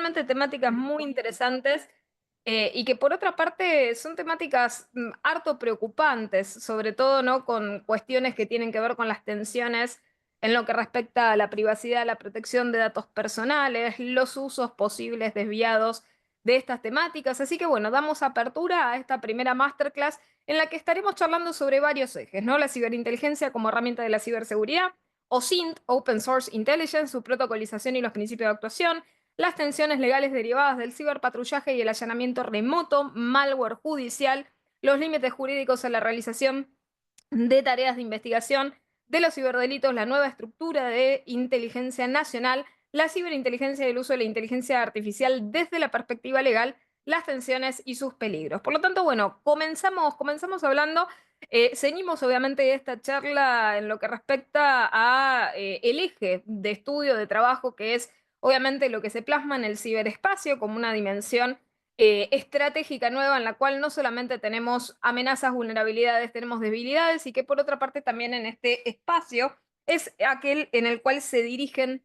realmente temáticas muy interesantes y que por otra parte son temáticas harto preocupantes, sobre todo ¿no? con cuestiones que tienen que ver con las tensiones en lo que respecta a la privacidad, la protección de datos personales, los usos posibles desviados de estas temáticas. Así que bueno, damos apertura a esta primera masterclass en la que estaremos charlando sobre varios ejes, ¿no? La ciberinteligencia como herramienta de la ciberseguridad, OSINT, Open Source Intelligence, su protocolización y los principios de actuación, las tensiones legales derivadas del ciberpatrullaje y el allanamiento remoto, malware judicial, los límites jurídicos en la realización de tareas de investigación de los ciberdelitos, la nueva estructura de inteligencia nacional, la ciberinteligencia y el uso de la inteligencia artificial desde la perspectiva legal, las tensiones y sus peligros. Por lo tanto, bueno, comenzamos hablando, ceñimos obviamente esta charla en lo que respecta a el eje de estudio, de trabajo, que es obviamente lo que se plasma en el ciberespacio como una dimensión estratégica nueva en la cual no solamente tenemos amenazas, vulnerabilidades, tenemos debilidades y que por otra parte también en este espacio es aquel en el cual se dirigen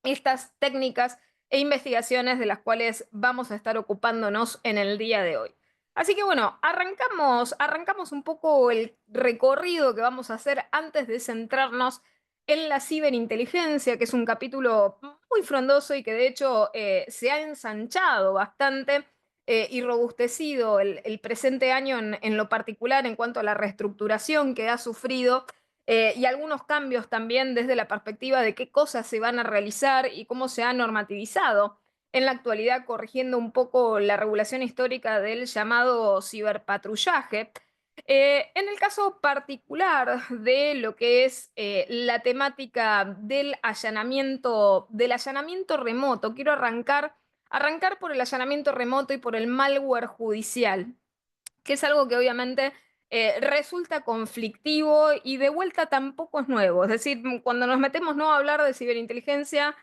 estas técnicas e investigaciones de las cuales vamos a estar ocupándonos en el día de hoy. Así que bueno, arrancamos un poco el recorrido que vamos a hacer antes de centrarnos en la ciberinteligencia, que es un capítulo muy frondoso y que de hecho se ha ensanchado bastante y robustecido el presente año en lo particular en cuanto a la reestructuración que ha sufrido y algunos cambios también desde la perspectiva de qué cosas se van a realizar y cómo se ha normativizado en la actualidad, corrigiendo un poco la regulación histórica del llamado ciberpatrullaje. En el caso particular de lo que es la temática del allanamiento remoto, quiero arrancar por el allanamiento remoto y por el malware judicial, que es algo que obviamente resulta conflictivo y de vuelta tampoco es nuevo. Es decir, cuando nos metemos ¿no? a hablar de ciberinteligencia,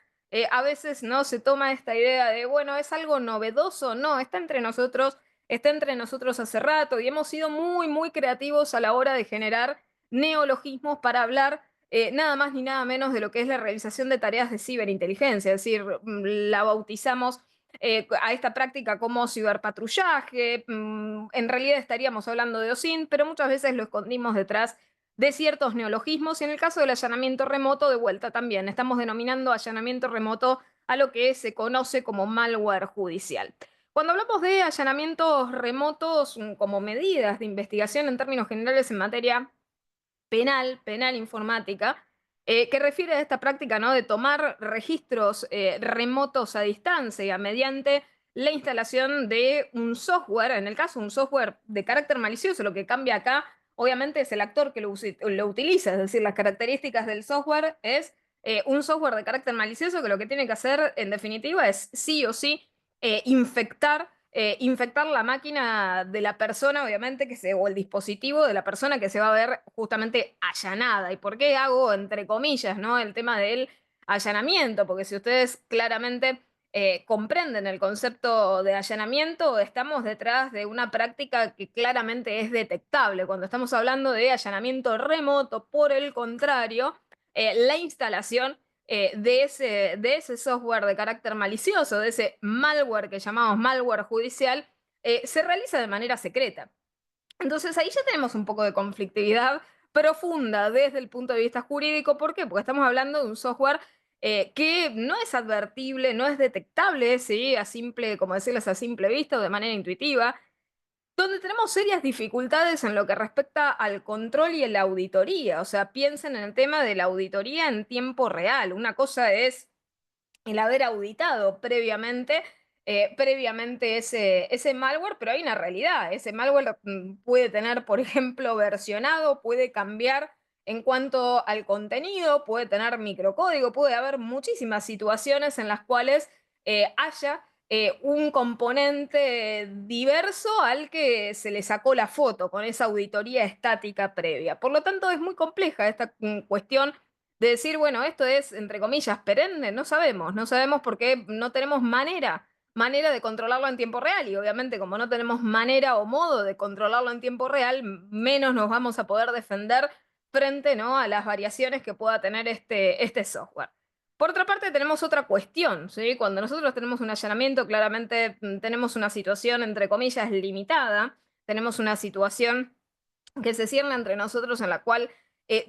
a veces no se toma esta idea de, bueno, es algo novedoso. No, está entre nosotros hace rato y hemos sido muy, muy creativos a la hora de generar neologismos para hablar nada más ni nada menos de lo que es la realización de tareas de ciberinteligencia. Es decir, la bautizamos a esta práctica como ciberpatrullaje. En realidad estaríamos hablando de OSINT, pero muchas veces lo escondimos detrás de ciertos neologismos y en el caso del allanamiento remoto, de vuelta también, estamos denominando allanamiento remoto a lo que se conoce como malware judicial. Cuando hablamos de allanamientos remotos como medidas de investigación en términos generales en materia penal informática, que refiere a esta práctica ¿no? de tomar registros remotos a distancia mediante la instalación de un software, en el caso un software de carácter malicioso, lo que cambia acá obviamente es el actor que lo utiliza, es decir, las características del software es un software de carácter malicioso que lo que tiene que hacer en definitiva es sí o sí infectar la máquina de la persona, obviamente, o el dispositivo de la persona que se va a ver justamente allanada. ¿Y por qué hago, entre comillas, ¿no? el tema del allanamiento? Porque si ustedes claramente comprenden el concepto de allanamiento, estamos detrás de una práctica que claramente es detectable. Cuando estamos hablando de allanamiento remoto, por el contrario, la instalación de ese software de carácter malicioso, de ese malware que llamamos malware judicial, se realiza de manera secreta. Entonces ahí ya tenemos un poco de conflictividad profunda desde el punto de vista jurídico. ¿Por qué? Porque estamos hablando de un software que no es advertible, no es detectable, ¿sí? A simple, como decirles, a simple vista o de manera intuitiva, donde tenemos serias dificultades en lo que respecta al control y en la auditoría. O sea, piensen en el tema de la auditoría en tiempo real. Una cosa es el haber auditado previamente ese malware, pero hay una realidad. Ese malware puede tener, por ejemplo, versionado, puede cambiar en cuanto al contenido, puede tener microcódigo, puede haber muchísimas situaciones en las cuales haya un componente diverso al que se le sacó la foto con esa auditoría estática previa. Por lo tanto, es muy compleja esta cuestión de decir, bueno, esto es, entre comillas, perenne, no sabemos porque no tenemos manera de controlarlo en tiempo real y obviamente como no tenemos manera o modo de controlarlo en tiempo real, menos nos vamos a poder defender frente, ¿no? a las variaciones que pueda tener este software. Por otra parte, tenemos otra cuestión, ¿sí? Cuando nosotros tenemos un allanamiento, claramente tenemos una situación, entre comillas, limitada, tenemos una situación que se cierne entre nosotros en la cual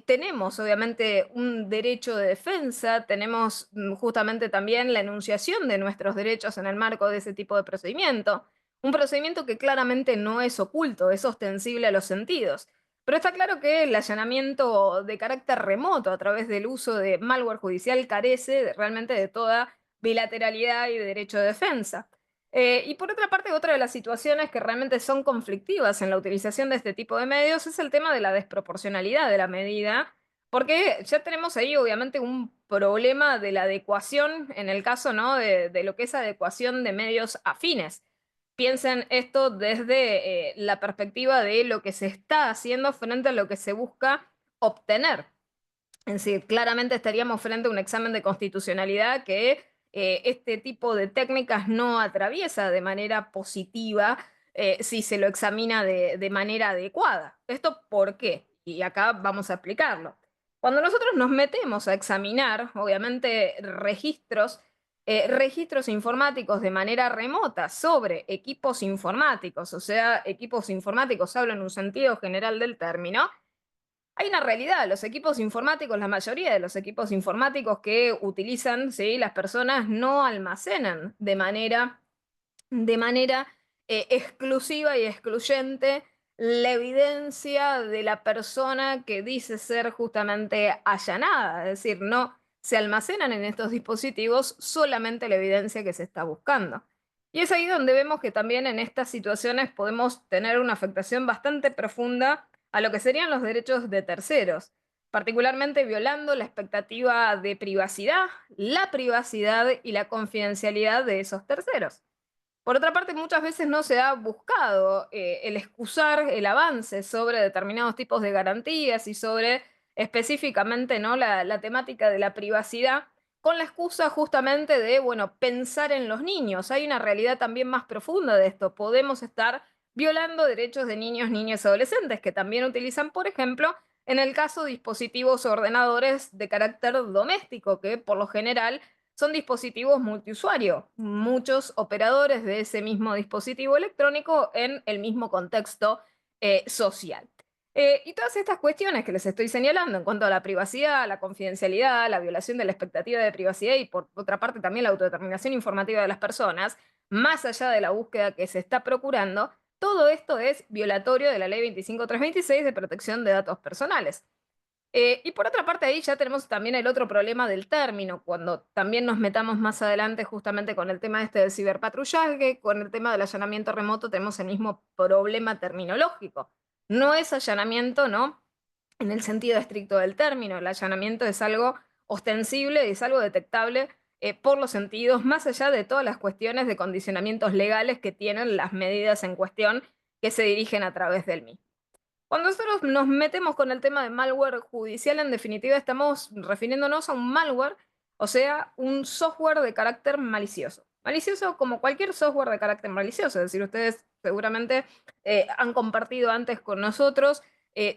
tenemos obviamente un derecho de defensa, tenemos justamente también la enunciación de nuestros derechos en el marco de ese tipo de procedimiento, un procedimiento que claramente no es oculto, es ostensible a los sentidos. Pero está claro que el allanamiento de carácter remoto a través del uso de malware judicial carece realmente de toda bilateralidad y derecho de defensa. Y por otra parte, otra de las situaciones que realmente son conflictivas en la utilización de este tipo de medios es el tema de la desproporcionalidad de la medida, porque ya tenemos ahí obviamente un problema de la adecuación en el caso, ¿no? de lo que es adecuación de medios afines. Piensen esto desde la perspectiva de lo que se está haciendo frente a lo que se busca obtener. Es decir, claramente estaríamos frente a un examen de constitucionalidad que este tipo de técnicas no atraviesa de manera positiva si se lo examina de manera adecuada. ¿Esto por qué? Y acá vamos a explicarlo. Cuando nosotros nos metemos a examinar, obviamente, registros informáticos de manera remota sobre equipos informáticos, o sea, equipos informáticos hablo en un sentido general del término, hay una realidad, los equipos informáticos, la mayoría de los equipos informáticos que utilizan, ¿sí? Las personas no almacenan de manera exclusiva y excluyente la evidencia de la persona que dice ser justamente allanada, es decir, no se almacenan en estos dispositivos solamente la evidencia que se está buscando. Y es ahí donde vemos que también en estas situaciones podemos tener una afectación bastante profunda a lo que serían los derechos de terceros, particularmente violando la expectativa de privacidad, la privacidad y la confidencialidad de esos terceros. Por otra parte, muchas veces no se ha buscado el excusar el avance sobre determinados tipos de garantías y sobre específicamente, ¿no? la temática de la privacidad, con la excusa justamente de, bueno, pensar en los niños. Hay una realidad también más profunda de esto. Podemos estar violando derechos de niños, niñas y adolescentes que también utilizan, por ejemplo, en el caso, dispositivos o ordenadores de carácter doméstico, que por lo general son dispositivos multiusuario, muchos operadores de ese mismo dispositivo electrónico en el mismo contexto social. Y todas estas cuestiones que les estoy señalando en cuanto a la privacidad, la confidencialidad, la violación de la expectativa de privacidad y por otra parte también la autodeterminación informativa de las personas, más allá de la búsqueda que se está procurando, todo esto es violatorio de la Ley 25326 de protección de datos personales. Y por otra parte, ahí ya tenemos también el otro problema del término, cuando también nos metamos más adelante justamente con el tema este del ciberpatrullaje, con el tema del allanamiento remoto, tenemos el mismo problema terminológico. No es allanamiento, ¿no? En el sentido estricto del término, el allanamiento es algo ostensible, es algo detectable por los sentidos, más allá de todas las cuestiones de condicionamientos legales que tienen las medidas en cuestión que se dirigen a través del mismo. Cuando nosotros nos metemos con el tema de malware judicial, en definitiva estamos refiriéndonos a un malware, o sea, un software de carácter malicioso. Malicioso como cualquier software de carácter malicioso, es decir, ustedes seguramente han compartido antes con nosotros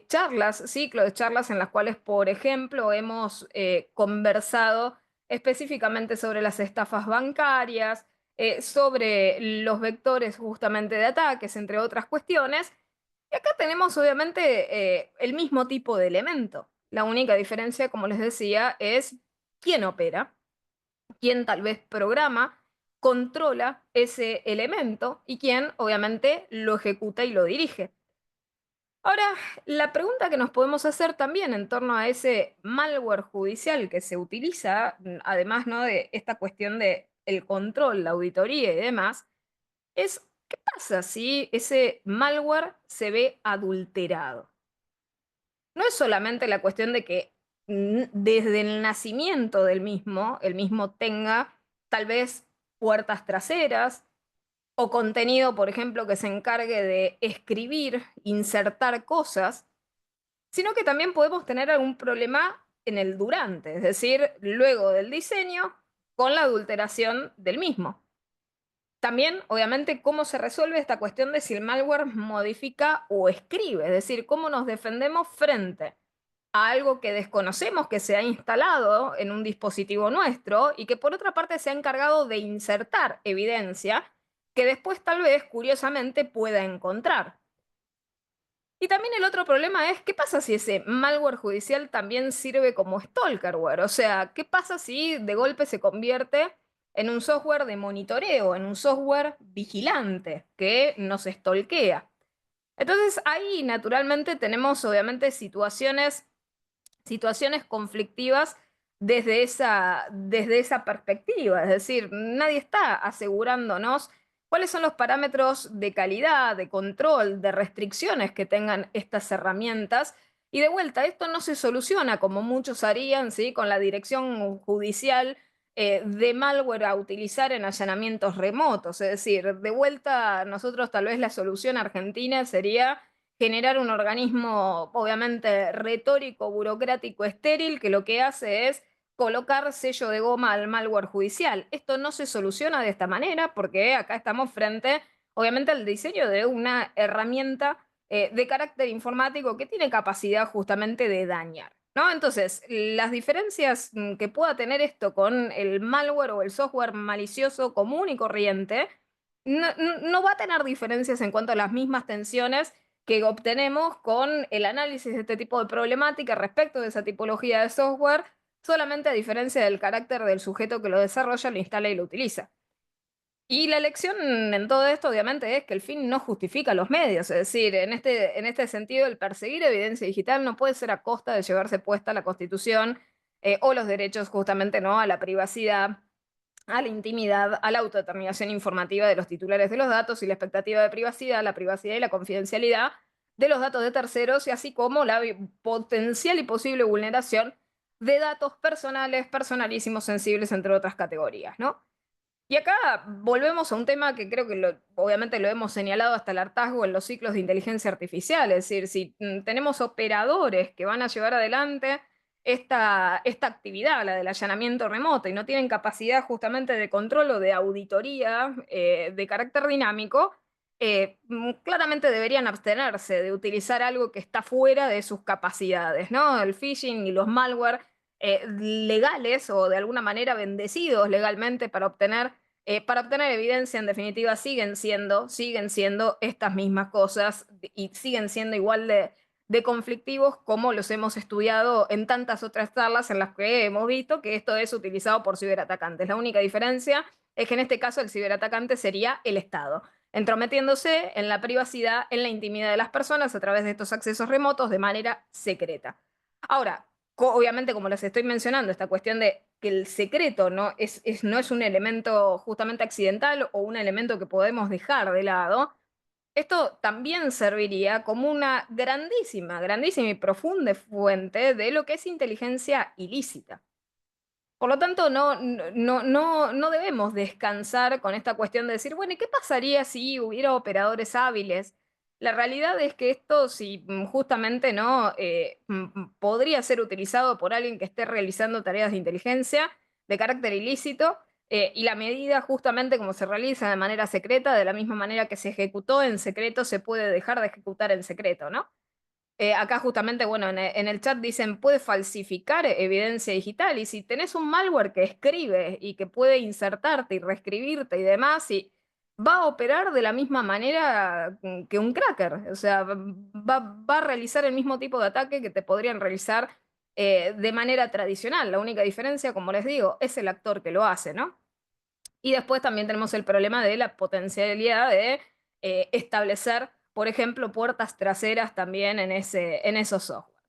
charlas, ciclos de charlas en las cuales, por ejemplo, hemos conversado específicamente sobre las estafas bancarias, sobre los vectores justamente de ataques, entre otras cuestiones. Y acá tenemos obviamente el mismo tipo de elemento. La única diferencia, como les decía, es quién opera, quién tal vez programa, controla ese elemento y quién obviamente lo ejecuta y lo dirige. Ahora, la pregunta que nos podemos hacer también en torno a ese malware judicial que se utiliza, además, ¿no? de esta cuestión de el control, la auditoría y demás, es ¿qué pasa si ese malware se ve adulterado? No es solamente la cuestión de que desde el nacimiento del mismo, el mismo tenga tal vez puertas traseras o contenido, por ejemplo, que se encargue de escribir, insertar cosas, sino que también podemos tener algún problema en el durante, es decir, luego del diseño, con la adulteración del mismo. También, obviamente, cómo se resuelve esta cuestión de si el malware modifica o escribe, es decir, cómo nos defendemos frente a algo que desconocemos que se ha instalado en un dispositivo nuestro y que por otra parte se ha encargado de insertar evidencia que después tal vez curiosamente pueda encontrar. Y también el otro problema es, ¿qué pasa si ese malware judicial también sirve como stalkerware? O sea, ¿qué pasa si de golpe se convierte en un software de monitoreo, en un software vigilante que nos stalkea? Entonces ahí naturalmente tenemos obviamente situaciones conflictivas desde esa perspectiva. Es decir, nadie está asegurándonos cuáles son los parámetros de calidad, de control, de restricciones que tengan estas herramientas. Y de vuelta, esto no se soluciona como muchos harían, ¿sí? Con la dirección judicial de malware a utilizar en allanamientos remotos. Es decir, de vuelta, nosotros tal vez la solución argentina sería generar un organismo obviamente retórico, burocrático, estéril, que lo que hace es colocar sello de goma al malware judicial. Esto no se soluciona de esta manera porque acá estamos frente, obviamente, al diseño de una herramienta de carácter informático que tiene capacidad justamente de dañar, ¿no? Entonces, las diferencias que pueda tener esto con el malware o el software malicioso común y corriente, no va a tener diferencias en cuanto a las mismas tensiones que obtenemos con el análisis de este tipo de problemática respecto de esa tipología de software, solamente a diferencia del carácter del sujeto que lo desarrolla, lo instala y lo utiliza. Y la elección en todo esto, obviamente, es que el fin no justifica los medios. Es decir, en este sentido, el perseguir evidencia digital no puede ser a costa de llevarse puesta la Constitución o los derechos justamente ¿no? a la privacidad, a la intimidad, a la autodeterminación informativa de los titulares de los datos y la expectativa de privacidad, la privacidad y la confidencialidad de los datos de terceros, y así como la potencial y posible vulneración de datos personales, personalísimos, sensibles, entre otras categorías, ¿no? Y acá volvemos a un tema que creo que obviamente lo hemos señalado hasta el hartazgo en los ciclos de inteligencia artificial, es decir, si tenemos operadores que van a llevar adelante esta actividad, la del allanamiento remoto, y no tienen capacidad justamente de control o de auditoría de carácter dinámico, claramente deberían abstenerse de utilizar algo que está fuera de sus capacidades, ¿no? El phishing y los malware legales o de alguna manera bendecidos legalmente para obtener evidencia, en definitiva, siguen siendo estas mismas cosas y siguen siendo igual de conflictivos como los hemos estudiado en tantas otras charlas en las que hemos visto que esto es utilizado por ciberatacantes. La única diferencia es que en este caso el ciberatacante sería el Estado, entrometiéndose en la privacidad, en la intimidad de las personas a través de estos accesos remotos de manera secreta. Ahora, obviamente, como les estoy mencionando, esta cuestión de que el secreto no es un elemento justamente accidental o un elemento que podemos dejar de lado, esto también serviría como una grandísima, grandísima y profunda fuente de lo que es inteligencia ilícita. Por lo tanto, no debemos descansar con esta cuestión de decir, bueno, ¿y qué pasaría si hubiera operadores hábiles? La realidad es que esto, si justamente no podría ser utilizado por alguien que esté realizando tareas de inteligencia de carácter ilícito, y la medida justamente como se realiza de manera secreta, de la misma manera que se ejecutó en secreto, se puede dejar de ejecutar en secreto, ¿no? Acá justamente, bueno, en el chat dicen, puede falsificar evidencia digital, y si tenés un malware que escribe y que puede insertarte y reescribirte y demás, y va a operar de la misma manera que un cracker, o sea, va a realizar el mismo tipo de ataque que te podrían realizar de manera tradicional. La única diferencia, como les digo, es el actor que lo hace, ¿no? Y después también tenemos el problema de la potencialidad de establecer, por ejemplo, puertas traseras también en esos software.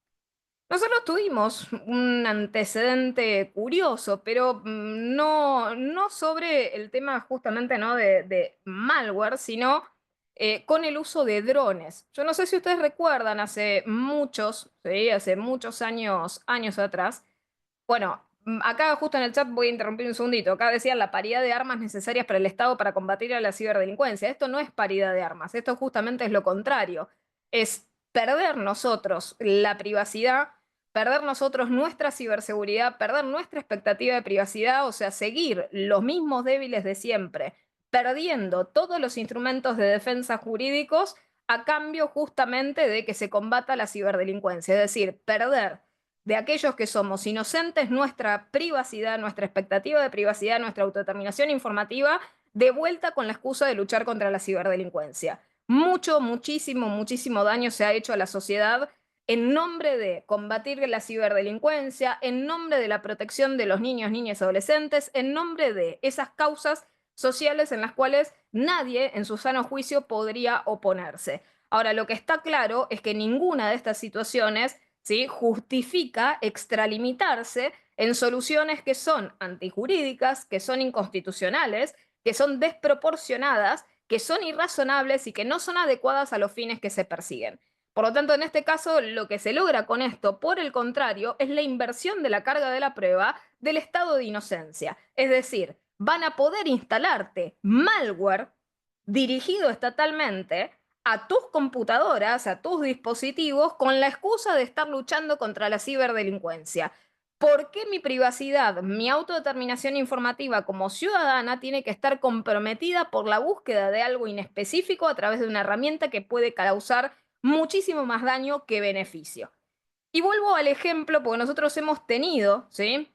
Nosotros tuvimos un antecedente curioso, pero no sobre el tema justamente ¿no? de malware, sino con el uso de drones. Yo no sé si ustedes recuerdan, ¿sí? Hace muchos años atrás, bueno, acá justo en el chat voy a interrumpir un segundito. Acá decía la paridad de armas necesarias para el Estado para combatir a la ciberdelincuencia. Esto no es paridad de armas, esto justamente es lo contrario. Es perder nosotros la privacidad, perder nosotros nuestra ciberseguridad, perder nuestra expectativa de privacidad, o sea, seguir los mismos débiles de siempre, perdiendo todos los instrumentos de defensa jurídicos a cambio justamente de que se combata la ciberdelincuencia. Es decir, perder de aquellos que somos inocentes nuestra privacidad, nuestra expectativa de privacidad, nuestra autodeterminación informativa, de vuelta con la excusa de luchar contra la ciberdelincuencia. Muchísimo daño se ha hecho a la sociedad en nombre de combatir la ciberdelincuencia, en nombre de la protección de los niños, niñas y adolescentes, en nombre de esas causas sociales en las cuales nadie en su sano juicio podría oponerse. Ahora, lo que está claro es que ninguna de estas situaciones, ¿sí?, justifica extralimitarse en soluciones que son antijurídicas, que son inconstitucionales, que son desproporcionadas, que son irrazonables y que no son adecuadas a los fines que se persiguen. Por lo tanto, en este caso, lo que se logra con esto, por el contrario, es la inversión de la carga de la prueba del estado de inocencia. Es decir, van a poder instalarte malware dirigido estatalmente a tus computadoras, a tus dispositivos, con la excusa de estar luchando contra la ciberdelincuencia. ¿Por qué mi privacidad, mi autodeterminación informativa como ciudadana tiene que estar comprometida por la búsqueda de algo inespecífico a través de una herramienta que puede causar muchísimo más daño que beneficio? Y vuelvo al ejemplo, porque nosotros hemos tenido, ¿sí?,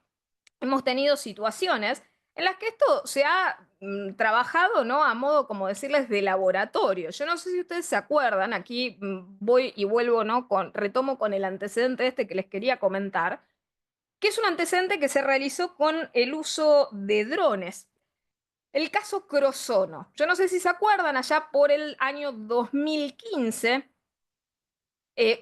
hemos tenido situaciones en las que esto se ha trabajado, ¿no?, a modo, como decirles, de laboratorio. Yo no sé si ustedes se acuerdan, aquí voy y vuelvo, ¿no?, retomo con el antecedente este que les quería comentar, que es un antecedente que se realizó con el uso de drones. El caso Crozono. Yo no sé si se acuerdan, allá por el año 2015,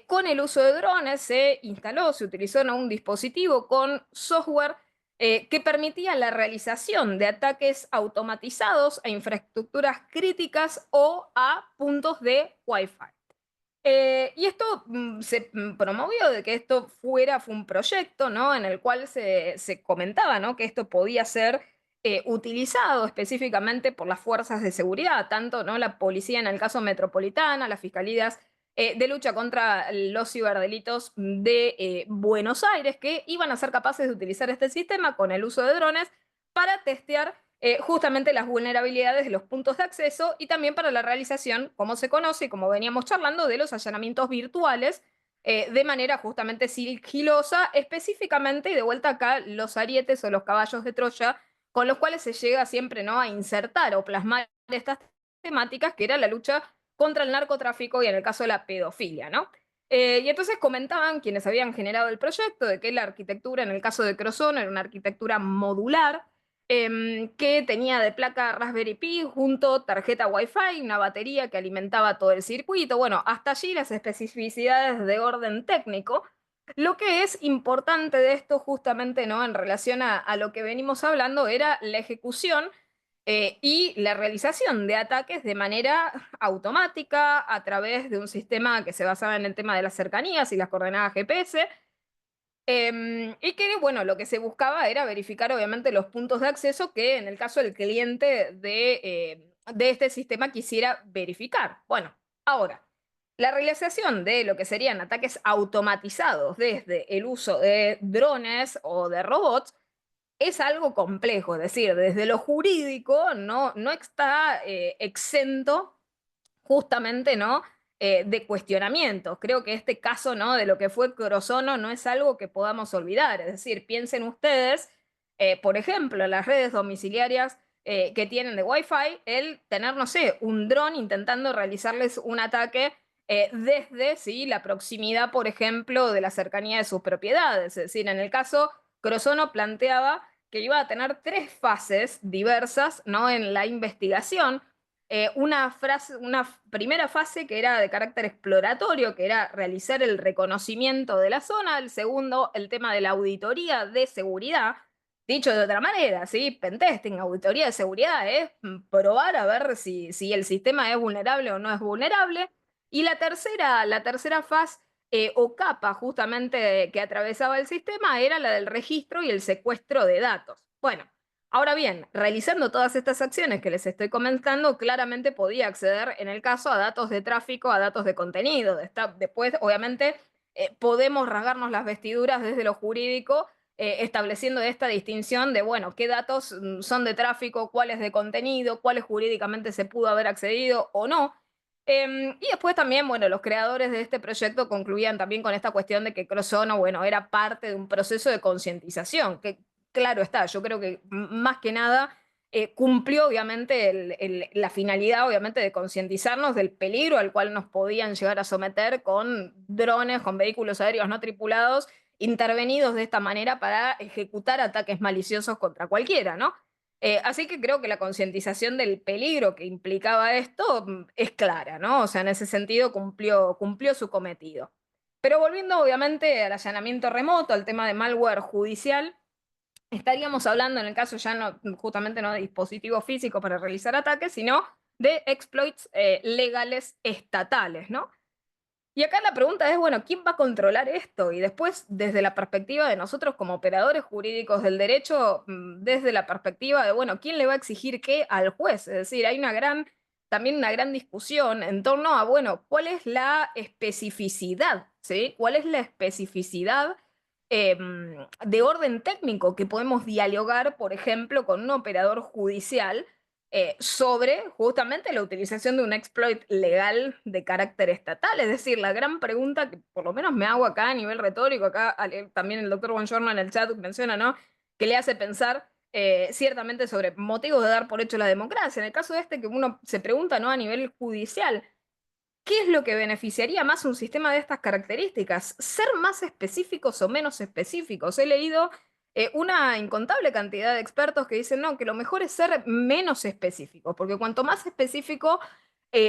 con el uso de drones se instaló, se utilizó, ¿no?, un dispositivo con software que permitía la realización de ataques automatizados a infraestructuras críticas o a puntos de Wi-Fi. Y esto se promovió de que esto fue un proyecto, ¿no?, en el cual se comentaba, ¿no?, que esto podía ser utilizado específicamente por las fuerzas de seguridad, tanto, ¿no?, la policía en el caso metropolitana, las fiscalías de lucha contra los ciberdelitos de Buenos Aires, que iban a ser capaces de utilizar este sistema con el uso de drones para testear justamente las vulnerabilidades de los puntos de acceso y también para la realización, como se conoce y como veníamos charlando, de los allanamientos virtuales de manera justamente sigilosa, específicamente, y de vuelta acá, los arietes o los caballos de Troya, con los cuales se llega siempre, ¿no?, a insertar o plasmar estas temáticas, que era la lucha contra el narcotráfico y en el caso de la pedofilia, ¿no? Y entonces comentaban quienes habían generado el proyecto de que la arquitectura, en el caso de Crozono, era una arquitectura modular, que tenía de placa Raspberry Pi junto tarjeta Wi-Fi, una batería que alimentaba todo el circuito. Bueno, hasta allí las especificidades de orden técnico. Lo que es importante de esto justamente, ¿no?, en relación a lo que venimos hablando, era la ejecución y la realización de ataques de manera automática a través de un sistema que se basaba en el tema de las cercanías y las coordenadas GPS. Y que, bueno, lo que se buscaba era verificar, obviamente, los puntos de acceso que, en el caso del cliente de este sistema, quisiera verificar. Bueno, ahora, la realización de lo que serían ataques automatizados desde el uso de drones o de robots es algo complejo, es decir, desde lo jurídico no está exento justamente, ¿no?, de cuestionamientos. Creo que este caso, ¿no?, de lo que fue Crozono no es algo que podamos olvidar. Es decir, piensen ustedes, por ejemplo, las redes domiciliarias que tienen de Wi-Fi, el tener, no sé, un dron intentando realizarles un ataque desde, ¿sí?, la proximidad, por ejemplo, de la cercanía de sus propiedades. Es decir, en el caso, Crozono planteaba que iba a tener tres fases diversas, ¿no?, en la investigación. Una primera fase que era de carácter exploratorio, que era realizar el reconocimiento de la zona. El segundo, el tema de la auditoría de seguridad. Dicho de otra manera, ¿sí?, pentesting, auditoría de seguridad, es probar a ver si el sistema es vulnerable o no es vulnerable. Y la tercera fase o capa justamente que atravesaba el sistema era la del registro y el secuestro de datos. Bueno, ahora bien, realizando todas estas acciones que les estoy comentando, claramente podía acceder, en el caso, a datos de tráfico, a datos de contenido. Después, obviamente, podemos rasgarnos las vestiduras desde lo jurídico, estableciendo esta distinción de, bueno, qué datos son de tráfico, cuáles de contenido, cuáles jurídicamente se pudo haber accedido o no. Y después también, bueno, los creadores de este proyecto concluían también con esta cuestión de que Crozono, bueno, era parte de un proceso de concientización, que claro está, yo creo que más que nada cumplió obviamente la finalidad, obviamente, de concientizarnos del peligro al cual nos podían llegar a someter con drones, con vehículos aéreos no tripulados, intervenidos de esta manera para ejecutar ataques maliciosos contra cualquiera, ¿no? Así que creo que la concientización del peligro que implicaba esto es clara, ¿no? O sea, en ese sentido cumplió su cometido. Pero volviendo obviamente al allanamiento remoto, al tema de malware judicial, estaríamos hablando en el caso ya no, justamente no de dispositivos físicos para realizar ataques, sino de exploits legales estatales, ¿no? Y acá la pregunta es, bueno, ¿quién va a controlar esto? Y después, desde la perspectiva de nosotros como operadores jurídicos del derecho, desde la perspectiva de, bueno, ¿quién le va a exigir qué al juez? Es decir, hay también una gran discusión en torno a, bueno, ¿cuál es la especificidad? ¿Sí? ¿Cuál es la especificidad de orden técnico que podemos dialogar, por ejemplo, con un operador judicial? Sobre justamente la utilización de un exploit legal de carácter estatal. Es decir, la gran pregunta que por lo menos me hago acá a nivel retórico, acá también el doctor Bongiorno en el chat menciona, ¿no? Que le hace pensar ciertamente sobre motivos de dar por hecho la democracia. En el caso de este que uno se pregunta, ¿no? A nivel judicial, ¿qué es lo que beneficiaría más un sistema de estas características? ¿Ser más específicos o menos específicos? He leído una incontable cantidad de expertos que dicen, no, que lo mejor es ser menos específico, porque cuanto más específico,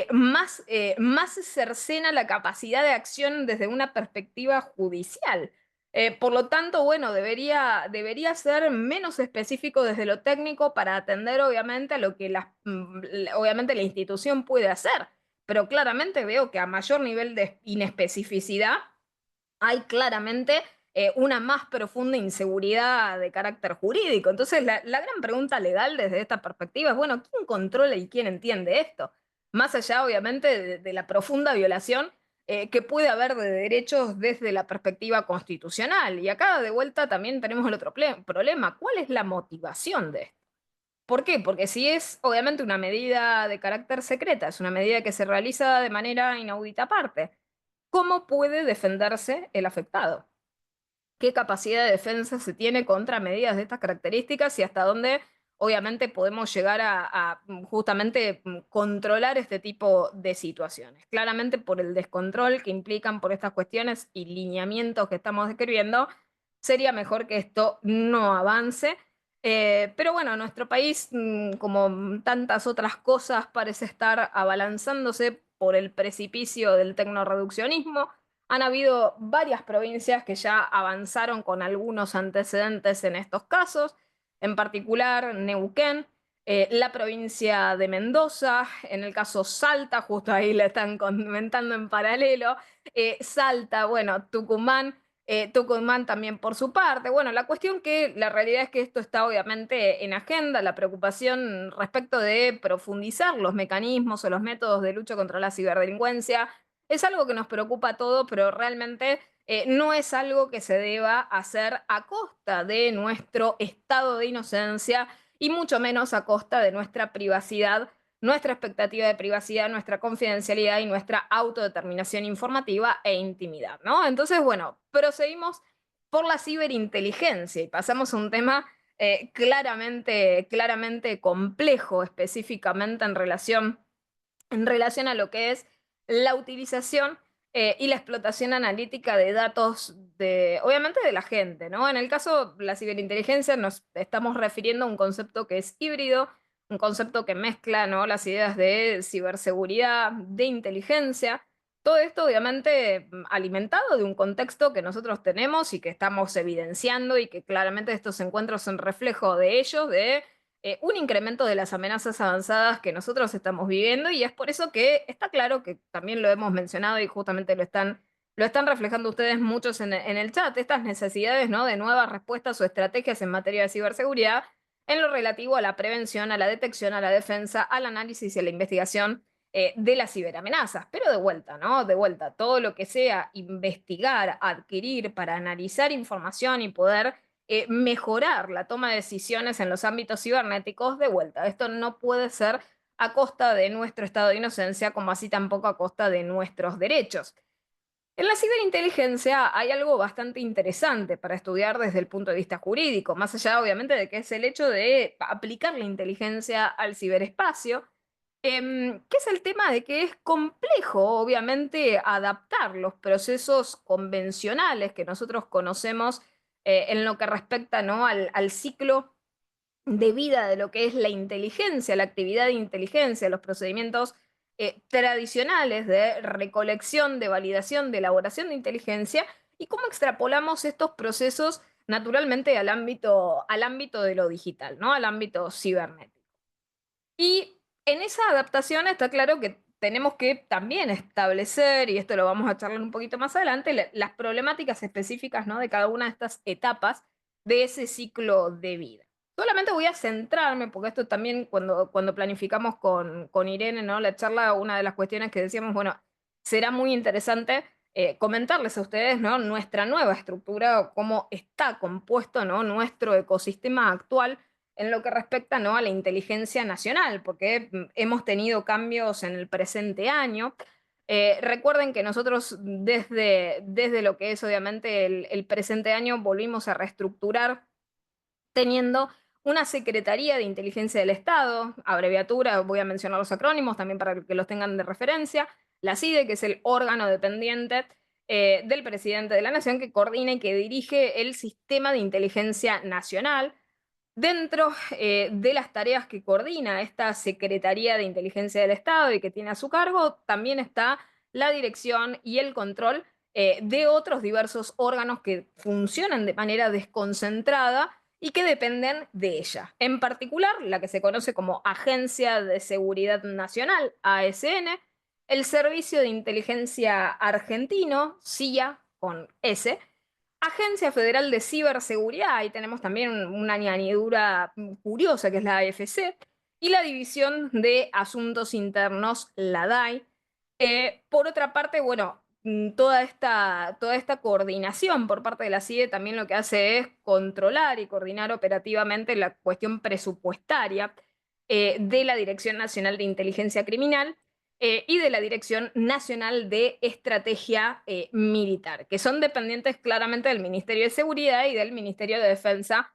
más se cercena la capacidad de acción desde una perspectiva judicial. Por lo tanto, bueno, debería ser menos específico desde lo técnico para atender, obviamente, a lo que obviamente la institución puede hacer, pero claramente veo que a mayor nivel de inespecificidad hay claramente una más profunda inseguridad de carácter jurídico. Entonces, la gran pregunta legal desde esta perspectiva es, bueno, ¿quién controla y quién entiende esto? Más allá, obviamente, de la profunda violación que puede haber de derechos desde la perspectiva constitucional. Y acá, de vuelta, también tenemos el otro problema. ¿Cuál es la motivación de esto? ¿Por qué? Porque si es obviamente una medida de carácter secreta, es una medida que se realiza de manera inaudita aparte, ¿cómo puede defenderse el afectado? ¿Qué capacidad de defensa se tiene contra medidas de estas características y hasta dónde obviamente podemos llegar a justamente controlar este tipo de situaciones? Claramente por el descontrol que implican por estas cuestiones y lineamientos que estamos describiendo, sería mejor que esto no avance. Pero bueno, nuestro país, como tantas otras cosas, parece estar abalanzándose por el precipicio del tecnorreduccionismo. Han habido varias provincias que ya avanzaron con algunos antecedentes en estos casos, en particular Neuquén, la provincia de Mendoza, en el caso Salta, justo ahí le están comentando en paralelo, Salta, bueno, Tucumán. Tucumán también por su parte. Bueno, la cuestión que la realidad es que esto está obviamente en agenda, la preocupación respecto de profundizar los mecanismos o los métodos de lucha contra la ciberdelincuencia es algo que nos preocupa a todos, pero realmente no es algo que se deba hacer a costa de nuestro estado de inocencia y mucho menos a costa de nuestra privacidad, nuestra expectativa de privacidad, nuestra confidencialidad y nuestra autodeterminación informativa e intimidad, ¿no? Entonces, bueno, proseguimos por la ciberinteligencia y pasamos a un tema claramente complejo, específicamente en relación a lo que es la utilización y la explotación analítica de datos obviamente de la gente, ¿no? En el caso de la ciberinteligencia nos estamos refiriendo a un concepto que es híbrido, un concepto que mezcla, ¿no? Las ideas de ciberseguridad, de inteligencia, todo esto obviamente alimentado de un contexto que nosotros tenemos y que estamos evidenciando y que claramente estos encuentros son reflejo de ellos, de un incremento de las amenazas avanzadas que nosotros estamos viviendo y es por eso que está claro que también lo hemos mencionado y justamente lo están reflejando ustedes muchos en el chat, estas necesidades, ¿no? De nuevas respuestas o estrategias en materia de ciberseguridad en lo relativo a la prevención, a la detección, a la defensa, al análisis y a la investigación de las ciberamenazas. Pero de vuelta, ¿no? De vuelta, todo lo que sea investigar, adquirir para analizar información y poder mejorar la toma de decisiones en los ámbitos cibernéticos, de vuelta. Esto no puede ser a costa de nuestro estado de inocencia, como así tampoco a costa de nuestros derechos. En la ciberinteligencia hay algo bastante interesante para estudiar desde el punto de vista jurídico, más allá obviamente de que es el hecho de aplicar la inteligencia al ciberespacio, que es el tema de que es complejo, obviamente, adaptar los procesos convencionales que nosotros conocemos en lo que respecta, ¿no?, al ciclo de vida de lo que es la inteligencia, la actividad de inteligencia, los procedimientos tradicionales de recolección, de validación, de elaboración de inteligencia, y cómo extrapolamos estos procesos naturalmente al ámbito de lo digital, ¿no?, al ámbito cibernético. Y en esa adaptación está claro que tenemos que también establecer, y esto lo vamos a charlar un poquito más adelante, las problemáticas específicas, ¿no?, de cada una de estas etapas de ese ciclo de vida. Solamente voy a centrarme, porque esto también cuando planificamos con Irene, ¿no?, la charla, una de las cuestiones que decíamos, bueno, será muy interesante comentarles a ustedes, ¿no?, nuestra nueva estructura, cómo está compuesto, ¿no?, nuestro ecosistema actual en lo que respecta, ¿no?, a la inteligencia nacional, porque hemos tenido cambios en el presente año. Recuerden que nosotros desde lo que es obviamente el presente año volvimos a reestructurar teniendo una Secretaría de Inteligencia del Estado, abreviatura, voy a mencionar los acrónimos también para que los tengan de referencia, la CIDE, que es el órgano dependiente del presidente de la Nación que coordina y que dirige el sistema de inteligencia nacional. Dentro de las tareas que coordina esta Secretaría de Inteligencia del Estado y que tiene a su cargo, también está la dirección y el control de otros diversos órganos que funcionan de manera desconcentrada y que dependen de ella. En particular, la que se conoce como Agencia de Seguridad Nacional, ASN, el Servicio de Inteligencia Argentino, CIA, con S, Agencia Federal de Ciberseguridad, ahí tenemos también una añadidura curiosa que es la AFC, y la División de Asuntos Internos, la DAI. Por otra parte, bueno, toda esta coordinación por parte de la CIDE también lo que hace es controlar y coordinar operativamente la cuestión presupuestaria de la Dirección Nacional de Inteligencia Criminal y de la Dirección Nacional de Estrategia Militar, que son dependientes claramente del Ministerio de Seguridad y del Ministerio de Defensa,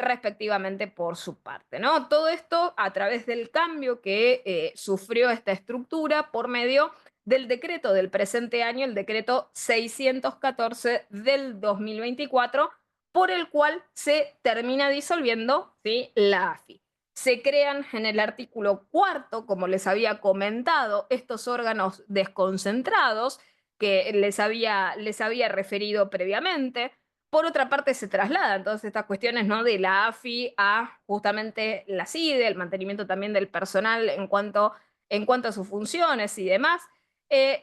respectivamente por su parte, ¿no? Todo esto a través del cambio que sufrió esta estructura por medio del decreto del presente año, el decreto 614 del 2024, por el cual se termina disolviendo, ¿sí?, la AFI. Se crean en el artículo cuarto, como les había comentado, estos órganos desconcentrados que les había referido previamente. Por otra parte, se trasladan todas estas cuestiones, ¿no?, de la AFI a justamente la CIDE, el mantenimiento también del personal en cuanto a sus funciones y demás.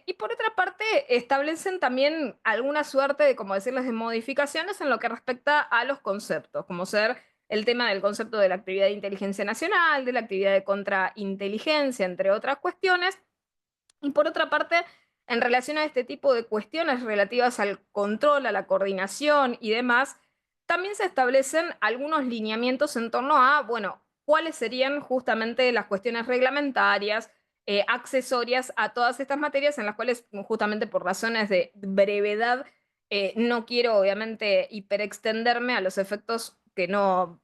Y por otra parte, establecen también alguna suerte de, como decirles, de modificaciones en lo que respecta a los conceptos, como ser el tema del concepto de la actividad de inteligencia nacional, de la actividad de contrainteligencia, entre otras cuestiones. Y por otra parte, en relación a este tipo de cuestiones relativas al control, a la coordinación y demás, también se establecen algunos lineamientos en torno a, bueno, cuáles serían justamente las cuestiones reglamentarias, accesorias a todas estas materias en las cuales justamente por razones de brevedad no quiero obviamente hiperextenderme a los efectos que no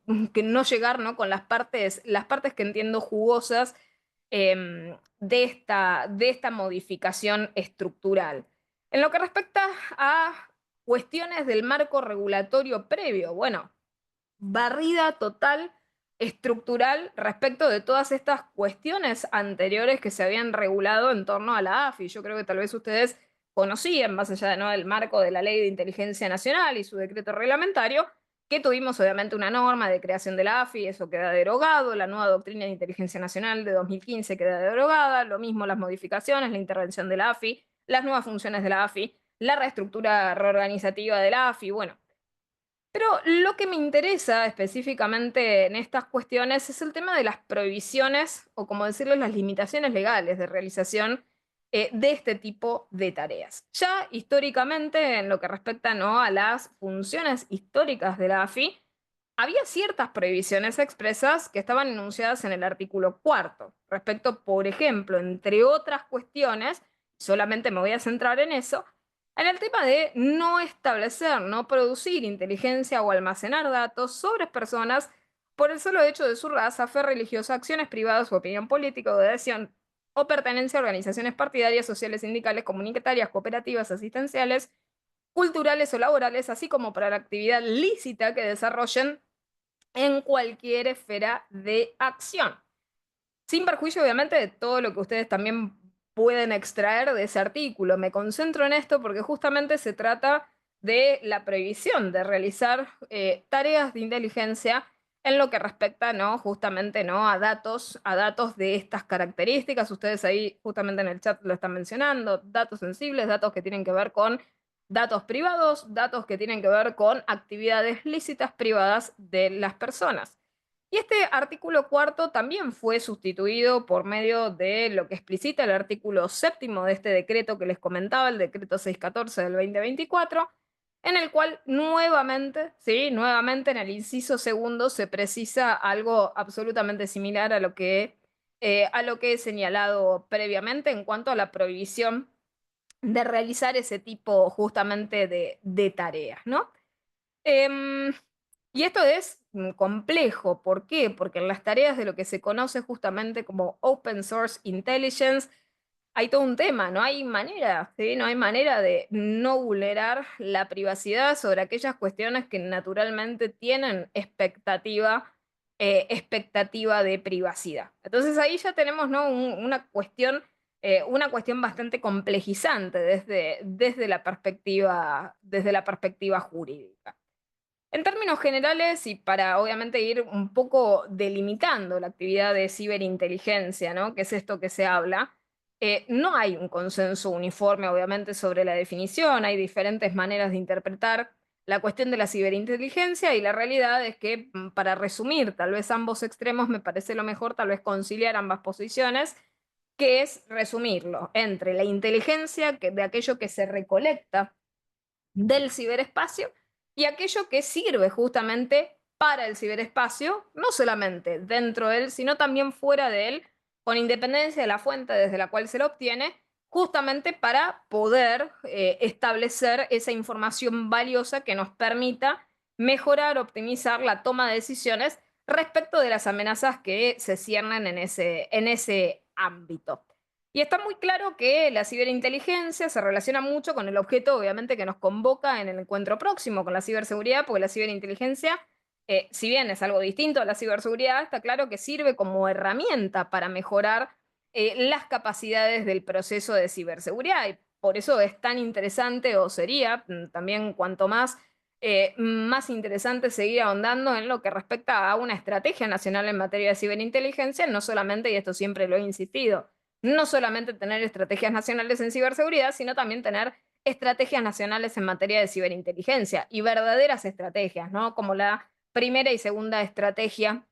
llegar, ¿no?, con las partes que entiendo jugosas de esta modificación estructural. En lo que respecta a cuestiones del marco regulatorio previo, bueno, barrida total estructural respecto de todas estas cuestiones anteriores que se habían regulado en torno a la AFI. Yo creo que tal vez ustedes conocían, más allá, ¿no?, del marco de la Ley de Inteligencia Nacional y su decreto reglamentario, que tuvimos obviamente una norma de creación de la AFI, eso queda derogado, la nueva doctrina de inteligencia nacional de 2015 queda derogada, lo mismo las modificaciones, la intervención de la AFI, las nuevas funciones de la AFI, la reestructura reorganizativa de la AFI, bueno. Pero lo que me interesa específicamente en estas cuestiones es el tema de las prohibiciones, o como decirlo, las limitaciones legales de realización de este tipo de tareas. Ya históricamente, en lo que respecta, ¿no?, a las funciones históricas de la AFI, había ciertas prohibiciones expresas que estaban enunciadas en el artículo cuarto, respecto, por ejemplo, entre otras cuestiones, solamente me voy a centrar en eso, en el tema de no establecer, no producir inteligencia o almacenar datos sobre personas por el solo hecho de su raza, fe religiosa, acciones privadas o opinión política o de adhesión o pertenencia a organizaciones partidarias, sociales, sindicales, comunitarias, cooperativas, asistenciales, culturales o laborales, así como para la actividad lícita que desarrollen en cualquier esfera de acción. Sin perjuicio, obviamente, de todo lo que ustedes también pueden extraer de ese artículo. Me concentro en esto porque justamente se trata de la prohibición de realizar tareas de inteligencia en lo que respecta, ¿no? Justamente, ¿no? A datos de estas características. Ustedes ahí justamente en el chat lo están mencionando, datos sensibles, datos que tienen que ver con datos privados, datos que tienen que ver con actividades lícitas privadas de las personas. Y este artículo cuarto también fue sustituido por medio de lo que explicita el artículo séptimo de este decreto que les comentaba, el decreto 614 del 2024, en el cual nuevamente, ¿sí? Nuevamente en el inciso segundo se precisa algo absolutamente similar a lo que he señalado previamente en cuanto a la prohibición de realizar ese tipo justamente de tareas, ¿no? Em, y esto es complejo. ¿Por qué? Porque en las tareas de lo que se conoce justamente como Open Source Intelligence hay todo un tema, no hay manera, ¿sí? No hay manera de no vulnerar la privacidad sobre aquellas cuestiones que naturalmente tienen expectativa de privacidad. Entonces ahí ya tenemos, ¿no? Una cuestión bastante complejizante desde la perspectiva jurídica. En términos generales, y para obviamente ir un poco delimitando la actividad de ciberinteligencia, ¿no? Que es esto que se habla, no hay un consenso uniforme, obviamente, sobre la definición, hay diferentes maneras de interpretar la cuestión de la ciberinteligencia y la realidad es que, para resumir tal vez ambos extremos, me parece lo mejor tal vez conciliar ambas posiciones, que es resumirlo entre la inteligencia de aquello que se recolecta del ciberespacio y aquello que sirve justamente para el ciberespacio, no solamente dentro de él, sino también fuera de él, con independencia de la fuente desde la cual se lo obtiene, justamente para poder establecer esa información valiosa que nos permita mejorar, optimizar la toma de decisiones respecto de las amenazas que se ciernen en ese ámbito. Y está muy claro que la ciberinteligencia se relaciona mucho con el objeto, obviamente, que nos convoca en el encuentro próximo, con la ciberseguridad, porque la ciberinteligencia, si bien es algo distinto a la ciberseguridad, está claro que sirve como herramienta para mejorar las capacidades del proceso de ciberseguridad. Y por eso es tan interesante, o sería también cuanto más interesante seguir ahondando en lo que respecta a una estrategia nacional en materia de ciberinteligencia, no solamente, y esto siempre lo he insistido, no solamente tener estrategias nacionales en ciberseguridad, sino también tener estrategias nacionales en materia de ciberinteligencia y verdaderas estrategias, ¿no? Como la primera y segunda estrategia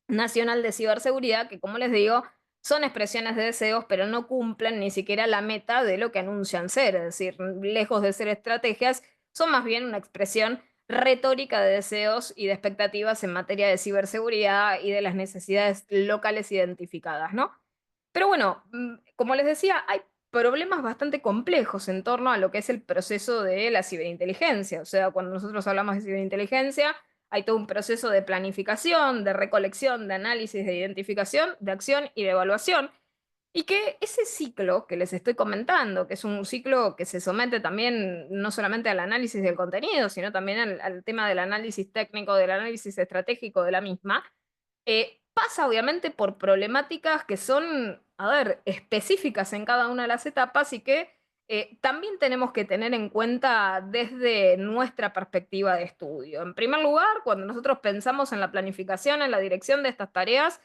nacional de ciberseguridad, que como les digo, son expresiones de deseos, pero no cumplen ni siquiera la meta de lo que anuncian ser, es decir, lejos de ser estrategias, son más bien una expresión retórica de deseos y de expectativas en materia de ciberseguridad y de las necesidades locales identificadas, ¿no? Pero bueno, como les decía, hay problemas bastante complejos en torno a lo que es el proceso de la ciberinteligencia. O sea, cuando nosotros hablamos de ciberinteligencia, hay todo un proceso de planificación, de recolección, de análisis, de identificación, de acción y de evaluación. Y que ese ciclo que les estoy comentando, que es un ciclo que se somete también no solamente al análisis del contenido, sino también al tema del análisis técnico, del análisis estratégico de la misma, pasa obviamente por problemáticas que son, a ver, específicas en cada una de las etapas y que también tenemos que tener en cuenta desde nuestra perspectiva de estudio. En primer lugar, cuando nosotros pensamos en la planificación, en la dirección de estas tareas,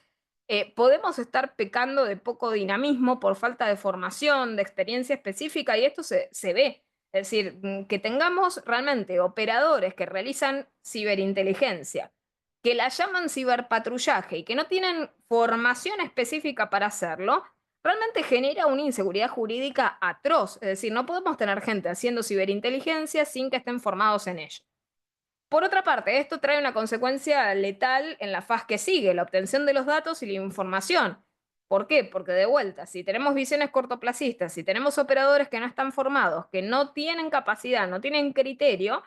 podemos estar pecando de poco dinamismo por falta de formación, de experiencia específica, y esto se ve. Es decir, que tengamos realmente operadores que realizan ciberinteligencia, que la llaman ciberpatrullaje y que no tienen formación específica para hacerlo, realmente genera una inseguridad jurídica atroz. Es decir, no podemos tener gente haciendo ciberinteligencia sin que estén formados en ello. Por otra parte, esto trae una consecuencia letal en la fase que sigue, la obtención de los datos y la información. ¿Por qué? Porque de vuelta, si tenemos visiones cortoplacistas, si tenemos operadores que no están formados, que no tienen capacidad, no tienen criterio,